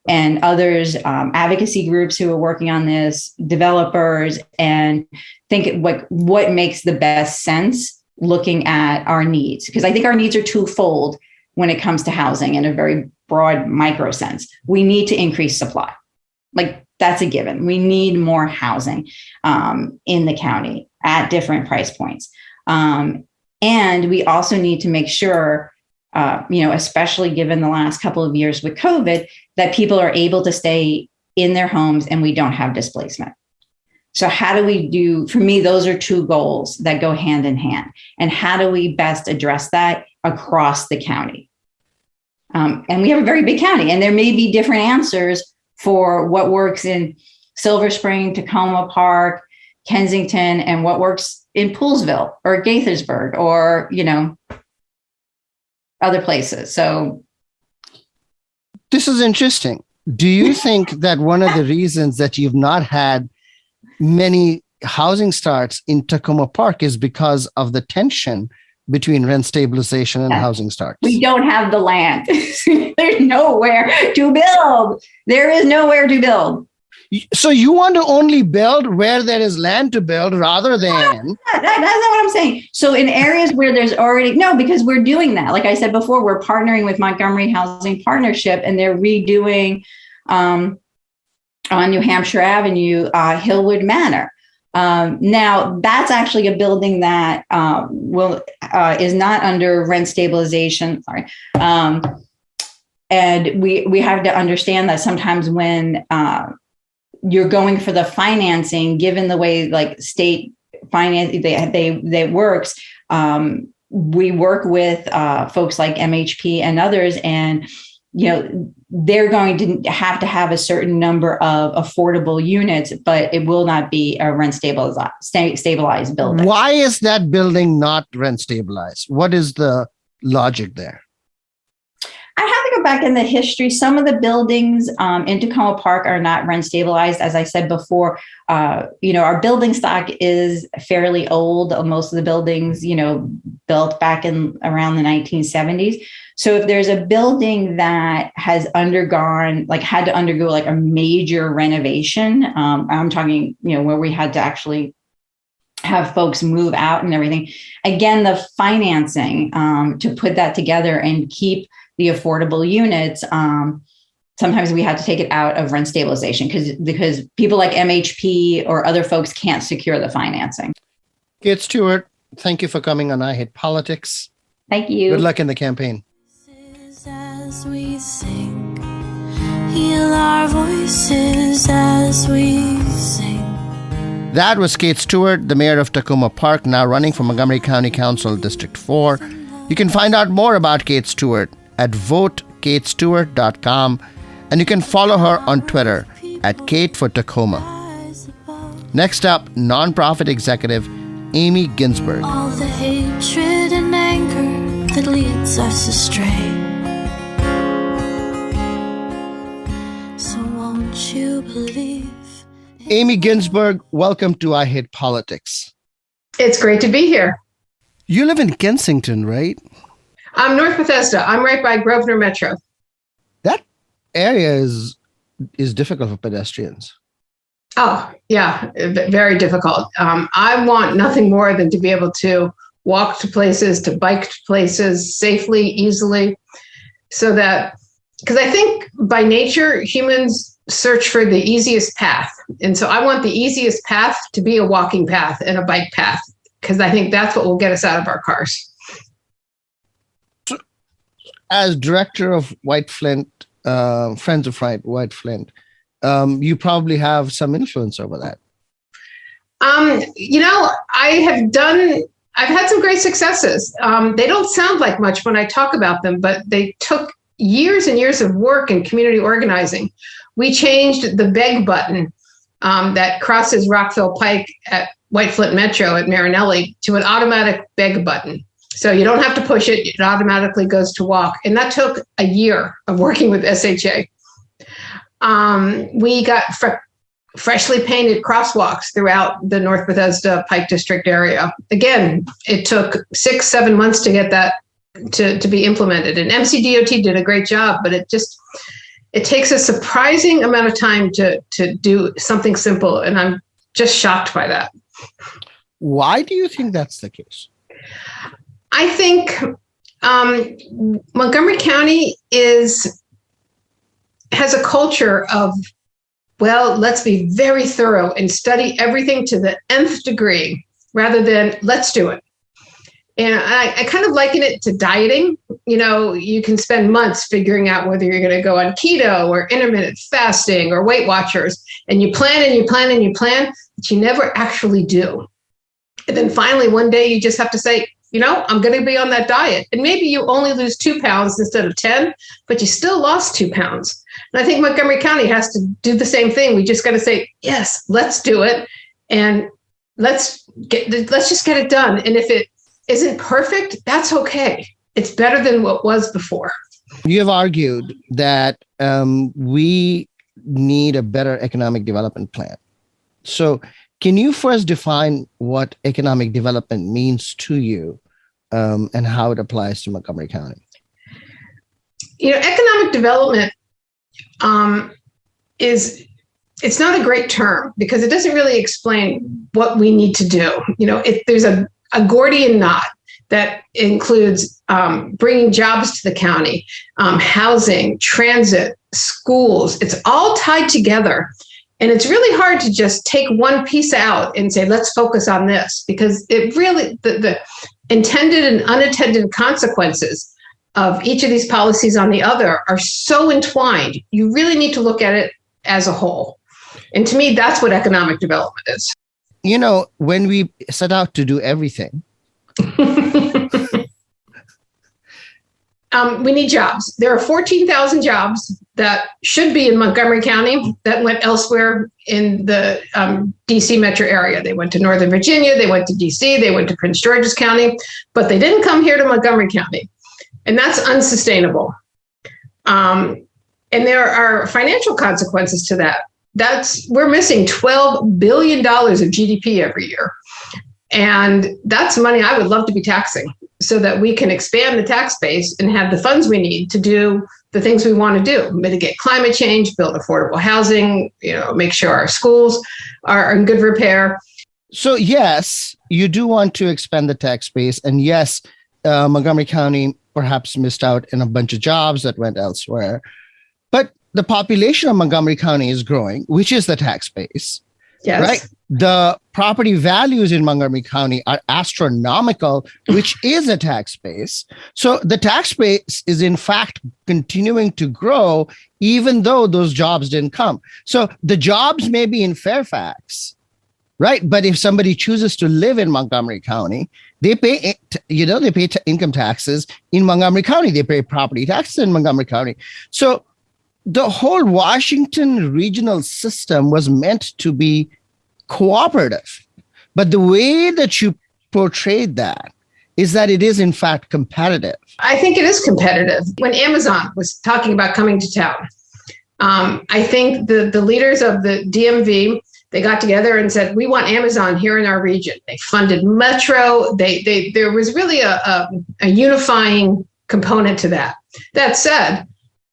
and others, advocacy groups who are working on this, developers, and think what makes the best sense looking at our needs. Because I think our needs are twofold when it comes to housing in a very broad micro sense. We need to increase supply. That's a given. We need more housing in the county at different price points. And we also need to make sure, especially given the last couple of years with COVID, that people are able to stay in their homes and we don't have displacement. So how do we for me, those are two goals that go hand in hand. And how do we best address that across the county? And we have a very big county, and there may be different answers for what works in Silver Spring, Tacoma Park, Kensington, and what works in Poolesville or Gaithersburg or, other places. So this is interesting. Do you think that one of the reasons that you've not had many housing starts in Tacoma Park is because of the tension between rent stabilization and housing starts? We don't have the land. There's nowhere to build. There is nowhere to build. So you want to only build where there is land to build rather than... That's not what I'm saying. So in areas where there's already... No, because we're doing that. Like I said before, we're partnering with Montgomery Housing Partnership, and they're redoing on New Hampshire Avenue, Hillwood Manor. Now, that's actually a building that is not under rent stabilization. Sorry. And we have to understand that sometimes when you're going for the financing, given the way state finance they works, we work with folks like MHP and others, and they're going to have a certain number of affordable units, but it will not be a rent stabilized building. Why is that building not rent stabilized? What is the logic there? I have to go back in the history. Some of the buildings in Tacoma Park are not rent stabilized. As I said before, our building stock is fairly old. Most of the buildings, built back in around the 1970s. So if there's a building that has had to undergo a major renovation, I'm talking, where we had to actually have folks move out and everything. Again, the financing to put that together and keep the affordable units, sometimes we had to take it out of rent stabilization because people like MHP or other folks can't secure the financing. Kate Stewart, thank you for coming on I Hate Politics. Thank you. Good luck in the campaign. As we sing, heal our voices as we sing. That was Kate Stewart, the mayor of Tacoma Park, now running for Montgomery County Council District 4. You can find out more about Kate Stewart at votekatestewart.com, and you can follow her on Twitter at Kate for Tacoma. Next up, nonprofit executive Amy Ginsberg. All the hatred and anger that leads us astray. So won't you believe? Amy Ginsberg, welcome to I Hate Politics. It's great to be here. You live in Kensington, right? I'm North Bethesda. I'm right by Grosvenor Metro. That area is difficult for pedestrians. Oh, yeah, very difficult. I want nothing more than to be able to walk to places, to bike to places safely, easily, so that, because I think by nature, humans search for the easiest path. And so I want the easiest path to be a walking path and a bike path, because I think that's what will get us out of our cars. As director of White Flint, Friends of White Flint, you probably have some influence over that. I've had some great successes. They don't sound like much when I talk about them, but they took years and years of work in community organizing. We changed the beg button that crosses Rockville Pike at White Flint Metro at Marinelli to an automatic beg button. So you don't have to push it. It automatically goes to walk. And that took a year of working with SHA. We got freshly painted crosswalks throughout the North Bethesda Pike District area. Again, it took 6-7 months to get that to be implemented. And MCDOT did a great job, but it takes a surprising amount of time to do something simple. And I'm just shocked by that. Why do you think that's the case? I think Montgomery County has a culture of, well, let's be very thorough and study everything to the nth degree rather than let's do it. And I kind of liken it to dieting. You know, you can spend months figuring out whether you're going to go on keto or intermittent fasting or Weight Watchers. And you plan and you plan and you plan, but you never actually do. And then finally, one day you just have to say, you know, I'm going to be on that diet. And maybe you only lose 2 pounds instead of 10, but you still lost 2 pounds. And I think Montgomery County has to do the same thing. We just got to say, yes, let's do it. And let's just get it done. And if it isn't perfect, that's okay. It's better than what was before. You have argued that we need a better economic development plan. So can you first define what economic development means to you and how it applies to Montgomery County? You know, economic development it's not a great term because it doesn't really explain what we need to do. You know, there's a Gordian knot that includes bringing jobs to the county, housing, transit, schools. It's all tied together. And it's really hard to just take one piece out and say, let's focus on this, because it really, the intended and unintended consequences of each of these policies on the other are so entwined. You really need to look at it as a whole. And to me, that's what economic development is. You know, when we set out to do everything, we need jobs. There are 14,000 jobs that should be in Montgomery County that went elsewhere in the DC metro area. They went to Northern Virginia, they went to DC, they went to Prince George's County, but they didn't come here to Montgomery County. And that's unsustainable. And there are financial consequences to that. We're missing $12 billion of GDP every year. And that's money I would love to be taxing so that we can expand the tax base and have the funds we need to do the things we want to do, mitigate climate change, build affordable housing, you know, make sure our schools are in good repair. So yes, you do want to expand the tax base. And yes, Montgomery County perhaps missed out in a bunch of jobs that went elsewhere. But the population of Montgomery County is growing, which is the tax base. Yes. Right. The property values in Montgomery County are astronomical, which is a tax base. So the tax base is in fact continuing to grow, even though those jobs didn't come. So the jobs may be in Fairfax, right? But if somebody chooses to live in Montgomery County, they pay, income taxes in Montgomery County. They pay property taxes in Montgomery County. So the whole Washington regional system was meant to be cooperative. But the way that you portrayed that is that it is in fact competitive. I think it is competitive. When Amazon was talking about coming to town, I think the leaders of the DMV, they got together and said, we want Amazon here in our region. They funded Metro. There was really a unifying component to that. That said,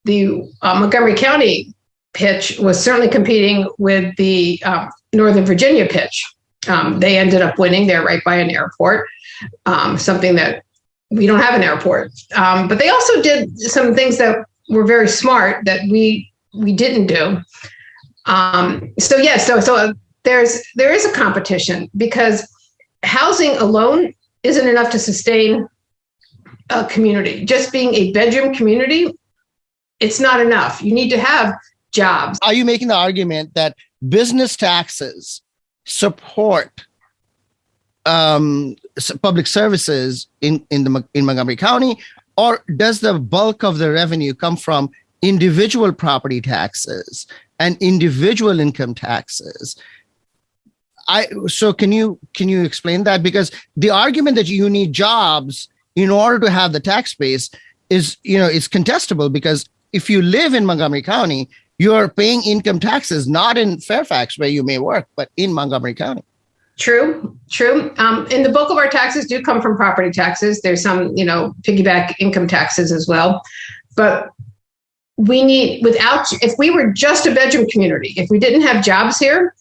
the Montgomery County pitch was certainly competing with the Northern Virginia pitch. They ended up winning. They're right by an airport, something that we don't have an airport. But they also did some things that were very smart that we didn't do. So there is a competition because housing alone isn't enough to sustain a community. Just being a bedroom community, it's not enough. You need to have jobs. Are you making the argument that business taxes support public services in Montgomery County, or does the bulk of the revenue come from individual property taxes and individual income taxes? So can you explain that? Because the argument that you need jobs in order to have the tax base is contestable, because if you live in Montgomery County, you're paying income taxes, not in Fairfax where you may work, but in Montgomery County. True. And the bulk of our taxes do come from property taxes. There's some, piggyback income taxes as well. But if we were just a bedroom community, if we didn't have jobs here,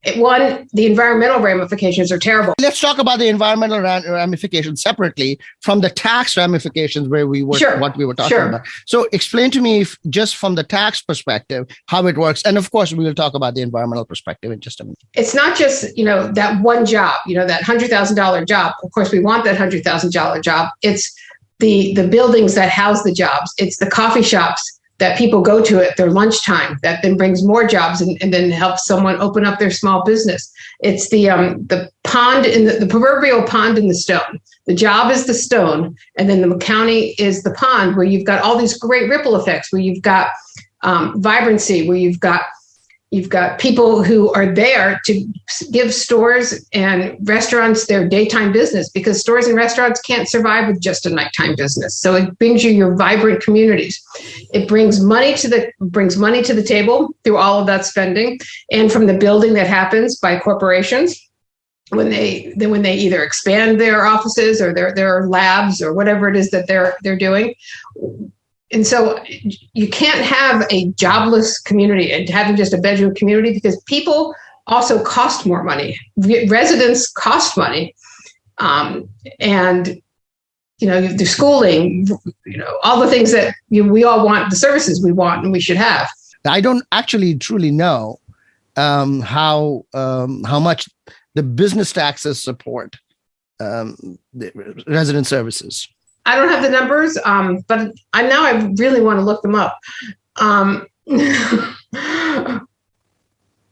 the environmental ramifications are terrible. Let's talk about the environmental ramifications separately from the tax ramifications what we were talking about. So explain to me, just from the tax perspective, how it works. And of course, we will talk about the environmental perspective in just a minute. It's not just, that one job, that $100,000 job. Of course, we want that $100,000 job. It's the buildings that house the jobs. It's the coffee shops that people go to at their lunchtime, that then brings more jobs and then helps someone open up their small business. It's the pond in the proverbial pond in the stone. The job is the stone, and then the county is the pond, where you've got all these great ripple effects, where you've got vibrancy, where you've got people who are there to give stores and restaurants their daytime business, because stores and restaurants can't survive with just a nighttime business. So it brings you your vibrant communities. It brings money to the table through all of that spending, and from the building that happens by corporations when they either expand their offices or their labs or whatever it is that they're doing. And so you can't have a jobless community and having just a bedroom community, because people also cost more money. Residents cost money. And, the schooling, all the things that we all want, the services we want and we should have. I don't actually truly know how much the business taxes support the resident services. I don't have the numbers, but I really want to look them up.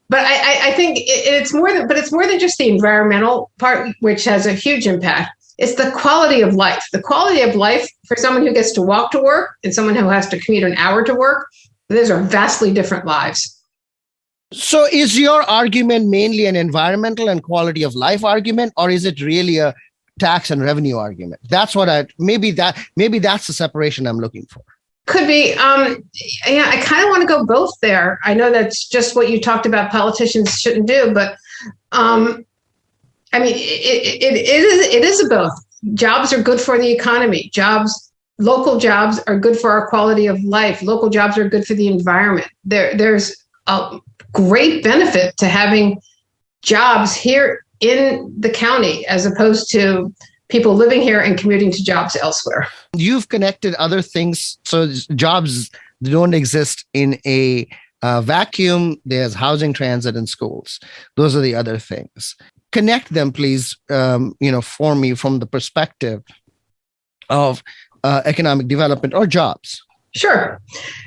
But I think it's more than just the environmental part, which has a huge impact. It's the quality of life. The quality of life for someone who gets to walk to work and someone who has to commute an hour to work, those are vastly different lives. So is your argument mainly an environmental and quality of life argument, or is it really a tax and revenue argument? That's what maybe that's the separation I'm looking for. Could be. I kind of want to go both there. I know that's just what you talked about politicians shouldn't do, but it is a both. Jobs are good for the economy. Local jobs are good for our quality of life. Local jobs are good for the environment. There's a great benefit to having jobs here in the county, as opposed to people living here and commuting to jobs elsewhere. You've connected other things. So jobs don't exist in a vacuum. There's housing, transit, and schools. Those are the other things. Connect them, please, for me from the perspective of economic development or jobs. Sure.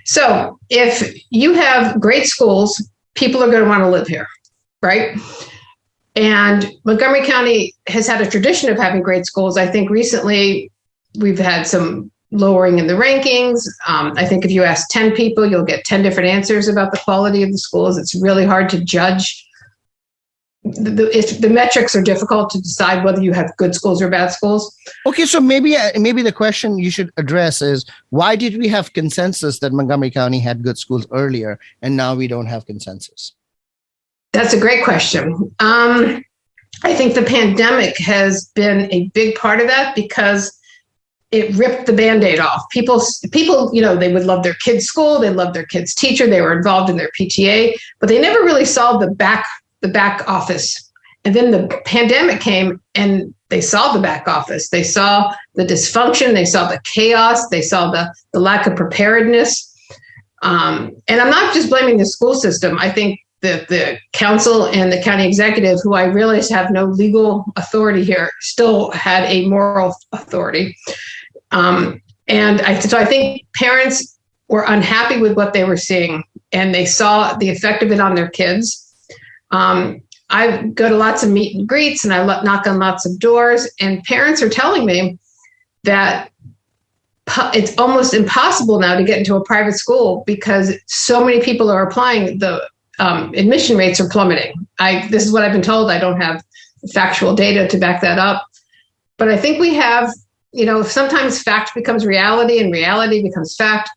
So if you have great schools, people are going to want to live here, right? And Montgomery County has had a tradition of having great schools. I think recently we've had some lowering in the rankings. I think if you ask 10 people, you'll get 10 different answers about the quality of the schools. It's really hard to judge. The metrics are difficult to decide whether you have good schools or bad schools. Okay, so maybe the question you should address is, why did we have consensus that Montgomery County had good schools earlier, and now we don't have consensus? That's a great question. I think the pandemic has been a big part of that, because it ripped the Band-Aid off. People, they would love their kids' school, they loved their kids' teacher, they were involved in their PTA, but they never really solved the back office And then the pandemic came and they saw the back office. They saw the dysfunction. They saw the chaos. They saw the lack of preparedness. And I'm not just blaming the school system. I think the council and the county executive, who I realize have no legal authority here, still had a moral authority. So I think parents were unhappy with what they were seeing, and they saw the effect of it on their kids. I go to lots of meet and greets, and I knock on lots of doors, and parents are telling me that it's almost impossible now to get into a private school because so many people are applying. The admission rates are plummeting. This is what I've been told. I don't have factual data to back that up, but I think we have, sometimes fact becomes reality and reality becomes fact.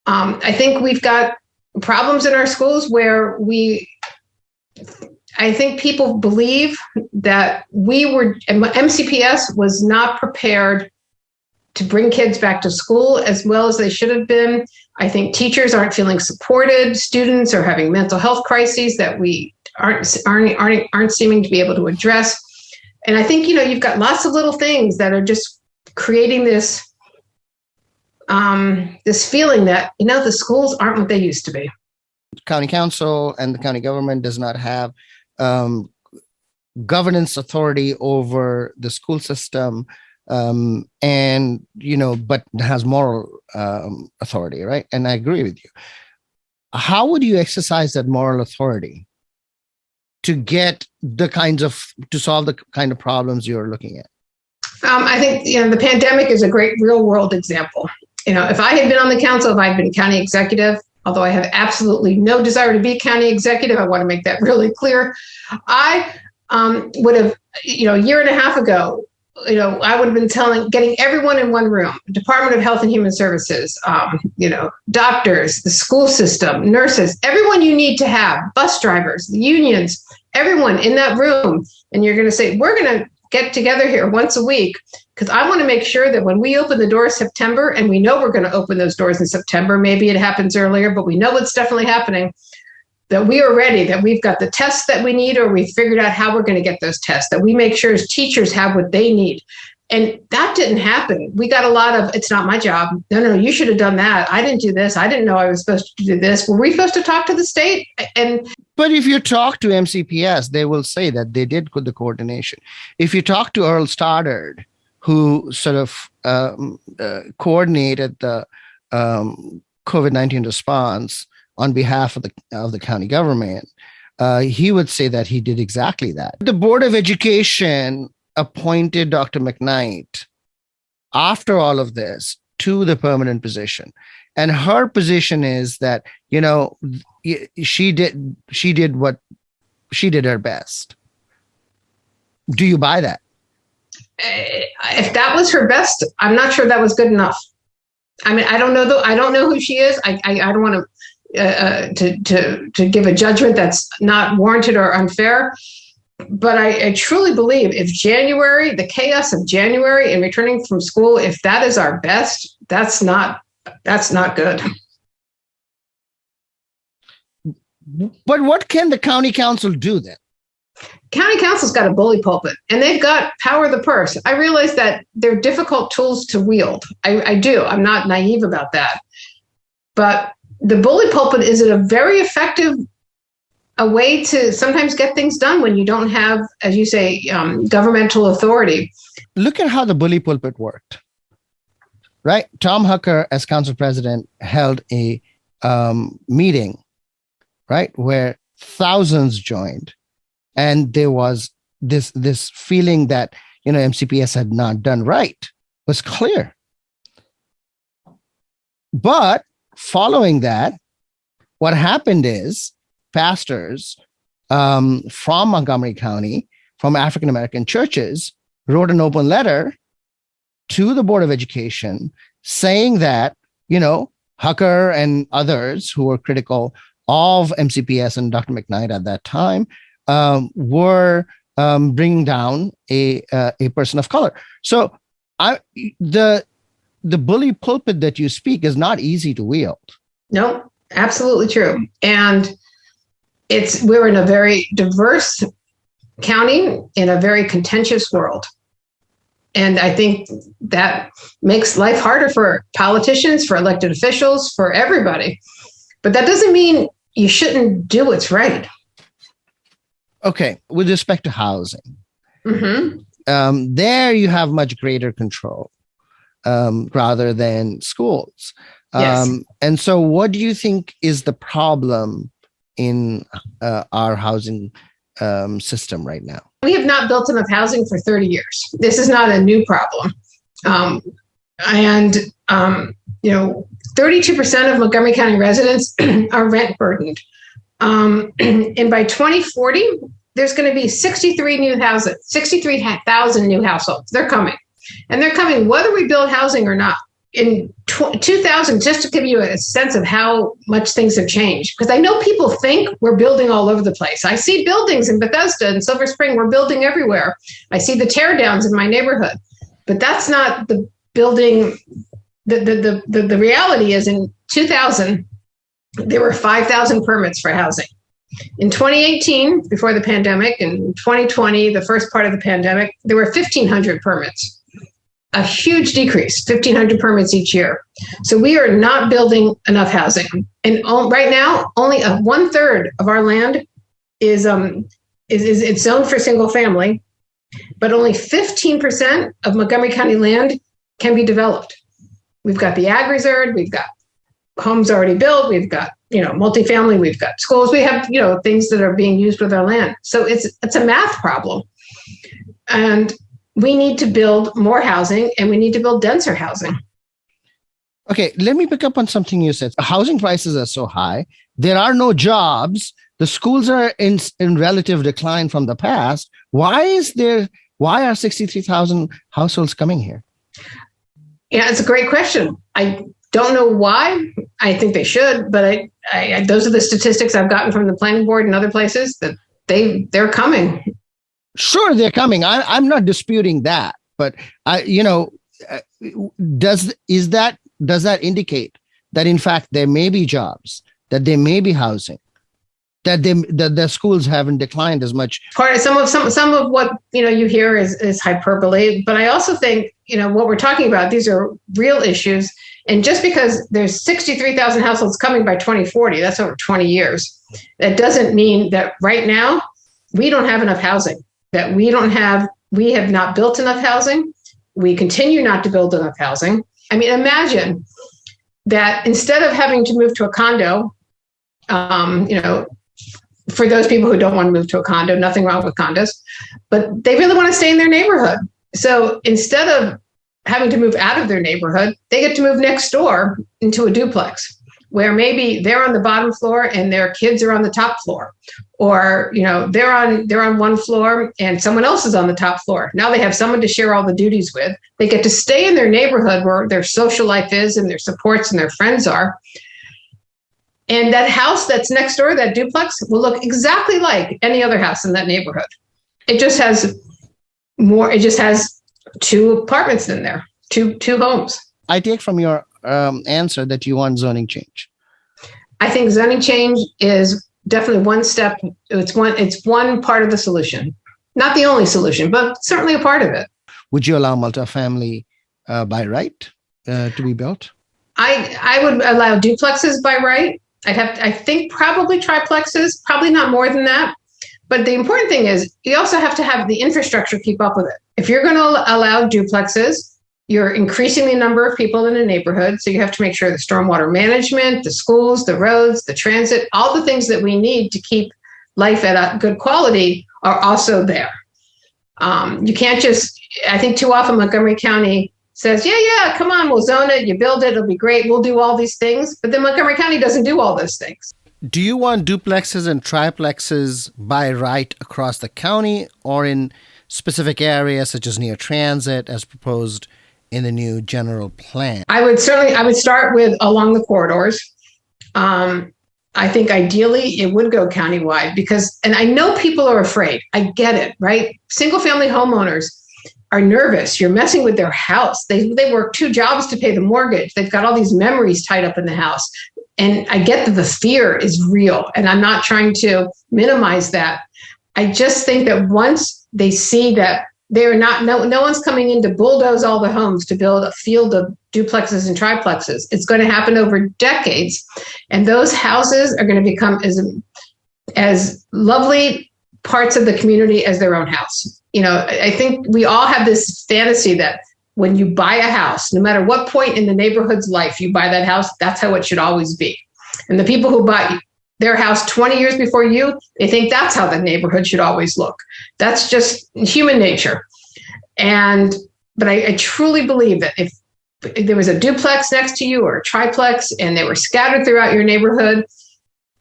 I think we've got problems in our schools where I think people believe that MCPS was not prepared to bring kids back to school as well as they should have been. I think teachers aren't feeling supported. Students are having mental health crises that we aren't seeming to be able to address. And I think, you've got lots of little things that are just creating this feeling that, the schools aren't what they used to be. County council and the county government does not have governance authority over the school system, but has moral authority, right? And I agree with you. How would you exercise that moral authority to get to solve the kind of problems you're looking at? I think, the pandemic is a great real world example. If I had been on the council, if I'd been county executive, although I have absolutely no desire to be county executive, I want to make that really clear. I would have, a year and a half ago, I would have been getting everyone in one room, Department of Health and Human Services, doctors, the school system, nurses, everyone you need to have, bus drivers, the unions, everyone in that room. And you're going to say, we're going to get together here once a week because I want to make sure that when we open the doors September, and we know we're going to open those doors in September, maybe it happens earlier, but we know it's definitely happening, that we are ready, that we've got the tests that we need, or we figured out how we're going to get those tests, that we make sure as teachers have what they need. And that didn't happen. We got a lot of, it's not my job. No, you should have done that. I didn't do this. I didn't know I was supposed to do this. Were we supposed to talk to the state? But if you talk to MCPS, they will say that they did the coordination. If you talk to Earl Stoddard, who sort of coordinated the COVID-19 response on behalf of the county government, he would say that he did exactly that. The Board of Education appointed Dr. McKnight after all of this to the permanent position. And her position is that, she did her best. Do you buy that? If that was her best, I'm not sure that was good enough. I mean, I don't know who she is. I don't want to give a judgment that's not warranted or unfair. But I truly believe if the chaos of January and returning from school, if that is our best, that's not good. But what can the county council do then? County council's got a bully pulpit and they've got power of the purse. I realize that they're difficult tools to wield. I do. I'm not naive about that. But the bully pulpit is a very effective way to sometimes get things done when you don't have, as you say, governmental authority. Look at how the bully pulpit worked, right? Tom Hucker, as council president, held a meeting, right, where thousands joined. And there was this feeling that, MCPS had not done right. It was clear. But following that, what happened is pastors from Montgomery County, from African-American churches, wrote an open letter to the Board of Education saying that, Hucker and others who were critical of MCPS and Dr. McKnight at that time were bringing down a person of color. So the bully pulpit that you speak is not easy to wield. No, absolutely true. And we're in a very diverse County in a very contentious world. And I think that makes life harder for politicians, for elected officials, for everybody. But that doesn't mean you shouldn't do what's right. Okay, with respect to housing, there you have much greater control rather than schools. Yes. And so what do you think is the problem in our housing system right now? We have not built enough housing for 30 years. This is not a new problem. 32% of Montgomery County residents are rent burdened. And by 2040, there's going to be 63,000 new households. They're coming. And they're coming whether we build housing or not. In 2000, just to give you a sense of how much things have changed, because I know people think we're building all over the place. I see buildings in Bethesda and Silver Spring. We're building everywhere. I see the tear downs in my neighborhood. But that's not the building. The reality is in 2000, there were 5,000 permits for housing. In 2018, before the pandemic, and 2020, the first part of the pandemic, there were 1,500 permits. A huge decrease, 1,500 permits each year. So we are not building enough housing. And right now, only 1/3 of our land is it's zoned for single family, but only 15% of Montgomery County land can be developed. We've got the ag reserve, we've got homes already built, we've got, multifamily, we've got schools, we have, things that are being used with our land. So it's a math problem. And we need to build more housing and we need to build denser housing. Okay, let me pick up on something you said. Housing prices are so high. There are no jobs. The schools are in relative decline from the past. Why are 63,000 households coming here? Yeah, it's a great question. I don't know why. I think they should, but I those are the statistics I've gotten from the planning board and other places that they're coming. Sure, they're coming. I'm not disputing that, but does that indicate that in fact there may be jobs, that there may be housing, that the schools haven't declined as much? Part of some of what you hear is hyperbole, but I also think what we're talking about, these are real issues, and just because there's 63,000 households coming by 2040, that's over 20 years. That doesn't mean that right now we don't have enough housing. That we have not built enough housing. We continue not to build enough housing. I mean, imagine that instead of having to move to a condo, for those people who don't want to move to a condo, nothing wrong with condos, but they really want to stay in their neighborhood. So instead of having to move out of their neighborhood, they get to move next door into a duplex where maybe they're on the bottom floor and their kids are on the top floor, or they're on one floor and someone else is on the top floor. Now they have someone to share all the duties with. They get to stay in their neighborhood where their social life is and their supports and their friends are. And that house that's next door, that duplex, will look exactly like any other house in that neighborhood. It just has more. It just has 2 apartments in there, two homes. I take from your answer that you want zoning change. I think zoning change is definitely one step. It's one part of the solution, not the only solution, but certainly a part of it. Would you allow multifamily by right to be built? I would allow duplexes by right. I think probably triplexes, probably not more than that. But the important thing is you also have to have the infrastructure keep up with it. If you're going to allow duplexes, you're increasing the number of people in a neighborhood. So you have to make sure the stormwater management, the schools, the roads, the transit, all the things that we need to keep life at a good quality are also there. You can't I think too often Montgomery County says, yeah, come on, we'll zone it, you build it, it'll be great, we'll do all these things. But then Montgomery County doesn't do all those things. Do you want duplexes and triplexes by right across the county or in specific areas such as near transit as proposed in the new general plan? I would start with along the corridors. I think ideally it would go countywide and I know people are afraid. I get it, right? Single family homeowners are nervous. You're messing with their house. They work 2 jobs to pay the mortgage. They've got all these memories tied up in the house. And I get that the fear is real, and I'm not trying to minimize that. I just think that once they see that they're not, no one's coming in to bulldoze all the homes to build a field of duplexes and triplexes. It's going to happen over decades. And those houses are going to become as lovely parts of the community as their own house. I think we all have this fantasy that when you buy a house, no matter what point in the neighborhood's life you buy that house, that's how it should always be. And the people who bought their house 20 years before you, they think that's how the neighborhood should always look. That's just human nature. But I truly believe that if there was a duplex next to you or a triplex and they were scattered throughout your neighborhood,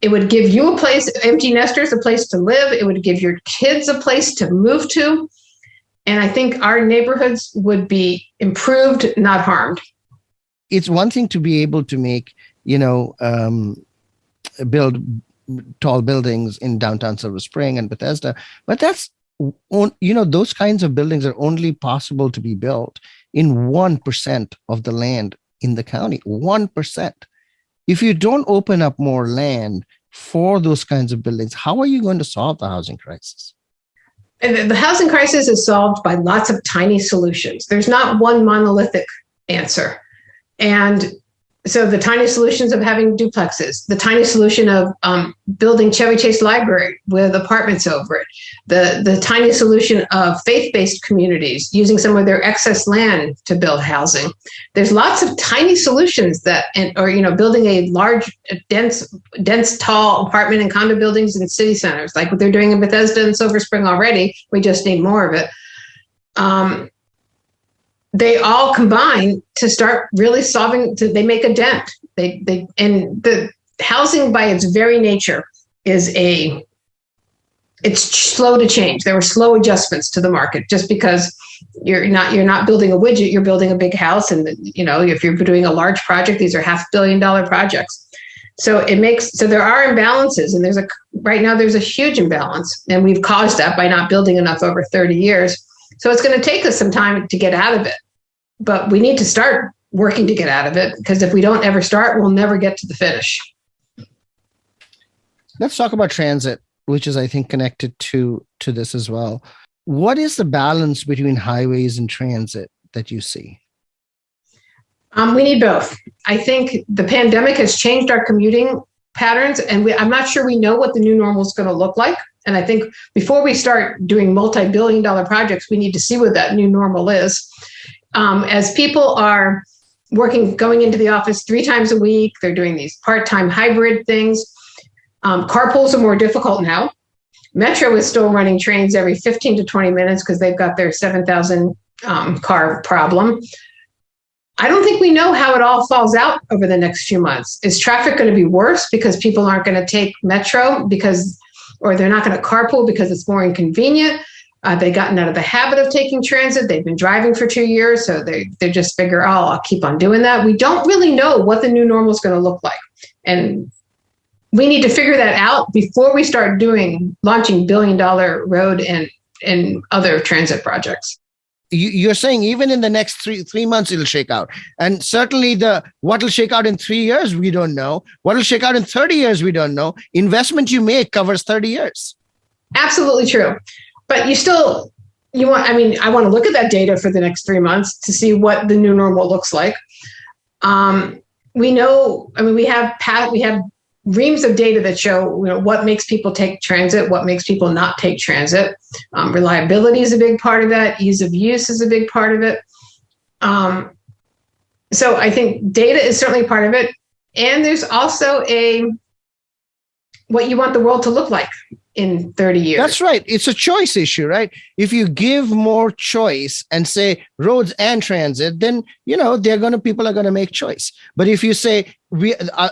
it would give you a place, empty nesters, a place to live. It would give your kids a place to move to. And I think our neighborhoods would be improved, not harmed. It's one thing to be able to make, build tall buildings in downtown Silver Spring and Bethesda, but those kinds of buildings are only possible to be built in 1% of the land in the county. 1%. If you don't open up more land for those kinds of buildings, how are you going to solve the housing crisis? And the housing crisis is solved by lots of tiny solutions. There's not one monolithic answer. And so the tiny solutions of having duplexes, the tiny solution of building Chevy Chase Library with apartments over it, the tiny solution of faith-based communities using some of their excess land to build housing. There's lots of tiny solutions building a large, dense, tall apartment and condo buildings in city centers, like what they're doing in Bethesda and Silver Spring already. We just need more of it. They all combine to start really they make a dent. And the housing by its very nature it's slow to change. There were slow adjustments to the market just because you're not building a widget, you're building a big house. And if you're doing a large project, these are $500 million projects. So there are imbalances, and right now there's a huge imbalance, and we've caused that by not building enough over 30 years. So it's going to take us some time to get out of it, but we need to start working to get out of it, because if we don't ever start, we'll never get to the finish. Let's talk about transit, which is, I think, connected to this as well. What is the balance between highways and transit that you see? We need both. I think the pandemic has changed our commuting patterns, and I'm not sure we know what the new normal is going to look like. And I think before we start doing multi-billion-dollar projects, we need to see what that new normal is. As people are going into the office 3 times a week, they're doing these part-time hybrid things. Carpools are more difficult now. Metro is still running trains every 15 to 20 minutes because they've got their 7,000 car problem. I don't think we know how it all falls out over the next few months. Is traffic going to be worse because people aren't going to take Metro or they're not going to carpool because it's more inconvenient? They've gotten out of the habit of taking transit. They've been driving for 2 years, so they just figure, I'll keep on doing that. We don't really know what the new normal is going to look like. And we need to figure that out before we start launching billion-dollar road and other transit projects. You're saying even in the next three months, it'll shake out. And certainly what will shake out in 3 years, we don't know. What will shake out in 30 years, we don't know. Investment you make covers 30 years. Absolutely true. But I want to look at that data for the next 3 months to see what the new normal looks like. We have reams of data that show what makes people take transit, what makes people not take transit. Reliability is a big part of that. Ease of use is a big part of it. So I think data is certainly part of it. And there's also what you want the world to look like in 30 years. That's right. It's a choice issue, right? If you give more choice and say roads and transit, then, people are going to make choice. But if you say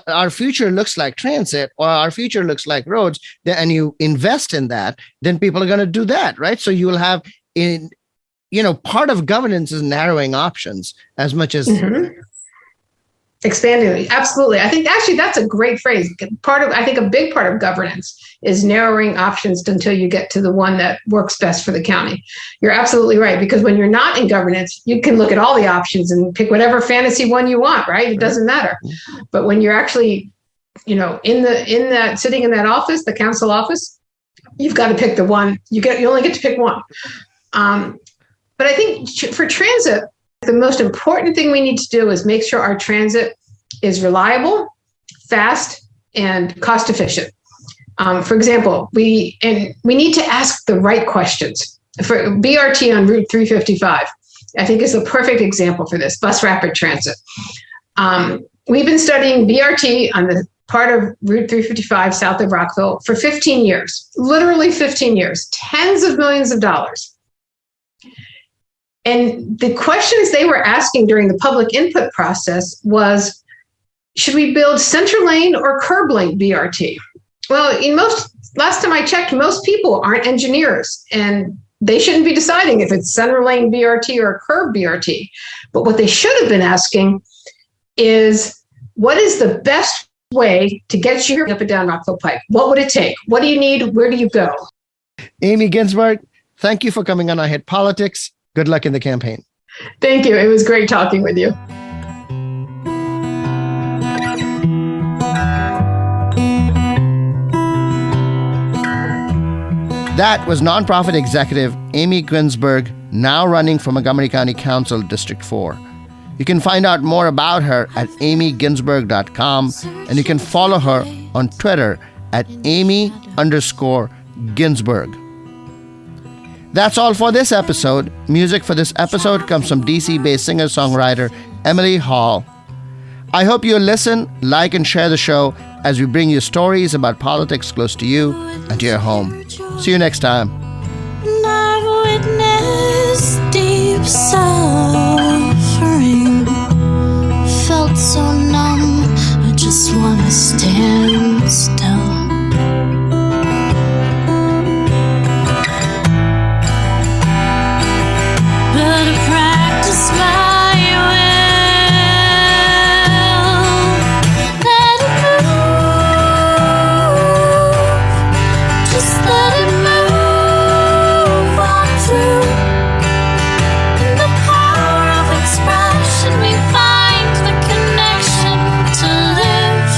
our future looks like transit or our future looks like roads, and you invest in that, then people are going to do that, right? So you will have part of governance is narrowing options as much as expanding. Absolutely. I think actually that's a great phrase. I think a big part of governance is narrowing options until you get to the one that works best for the county. You're absolutely right. Because when you're not in governance, you can look at all the options and pick whatever fantasy one you want, right? It doesn't matter. But when you're actually, sitting in that office, the council office, you've got to pick the one. You only get to pick one. But I think for transit, the most important thing we need to do is make sure our transit is reliable, fast, and cost efficient. For example, we need to ask the right questions. For BRT on Route 355, I think is a perfect example for this, bus rapid transit. We've been studying BRT on the part of Route 355 south of Rockville for 15 years, literally 15 years, tens of millions of dollars. And the questions they were asking during the public input process was, should we build center lane or curb lane BRT? Well, last time I checked, most people aren't engineers, and they shouldn't be deciding if it's center lane BRT or curb BRT. But what they should have been asking is, what is the best way to get you up and down Rockville Pike? What would it take? What do you need? Where do you go? Amy Ginsberg, thank you for coming on I Hate Politics. Good luck in the campaign. Thank you. It was great talking with you. That was nonprofit executive Amy Ginsberg, now running for Montgomery County Council District 4. You can find out more about her at amyginsberg.com, and you can follow her on Twitter at Amy_Ginsberg. That's all for this episode. Music for this episode comes from DC-based singer-songwriter Emily Hall. I hope you'll listen, like, and share the show as we bring you stories about politics close to you and to your home. See you next time. And I've witnessed deep suffering, felt so numb, I just want to stand still. But I practice my will, let it move, just let it move on through. In the power of expression, we find the connection to live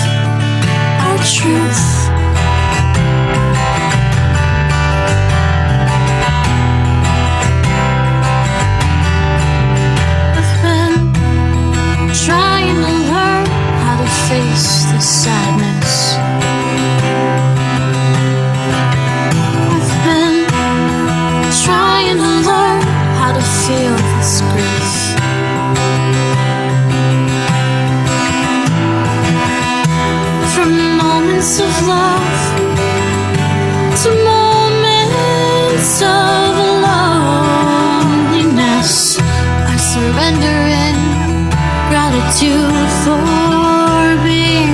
our truth. I've been trying to learn how to face the sadness. I've been trying to learn how to feel this grief. From moments of love to moments of loneliness, I surrender in gratitude for being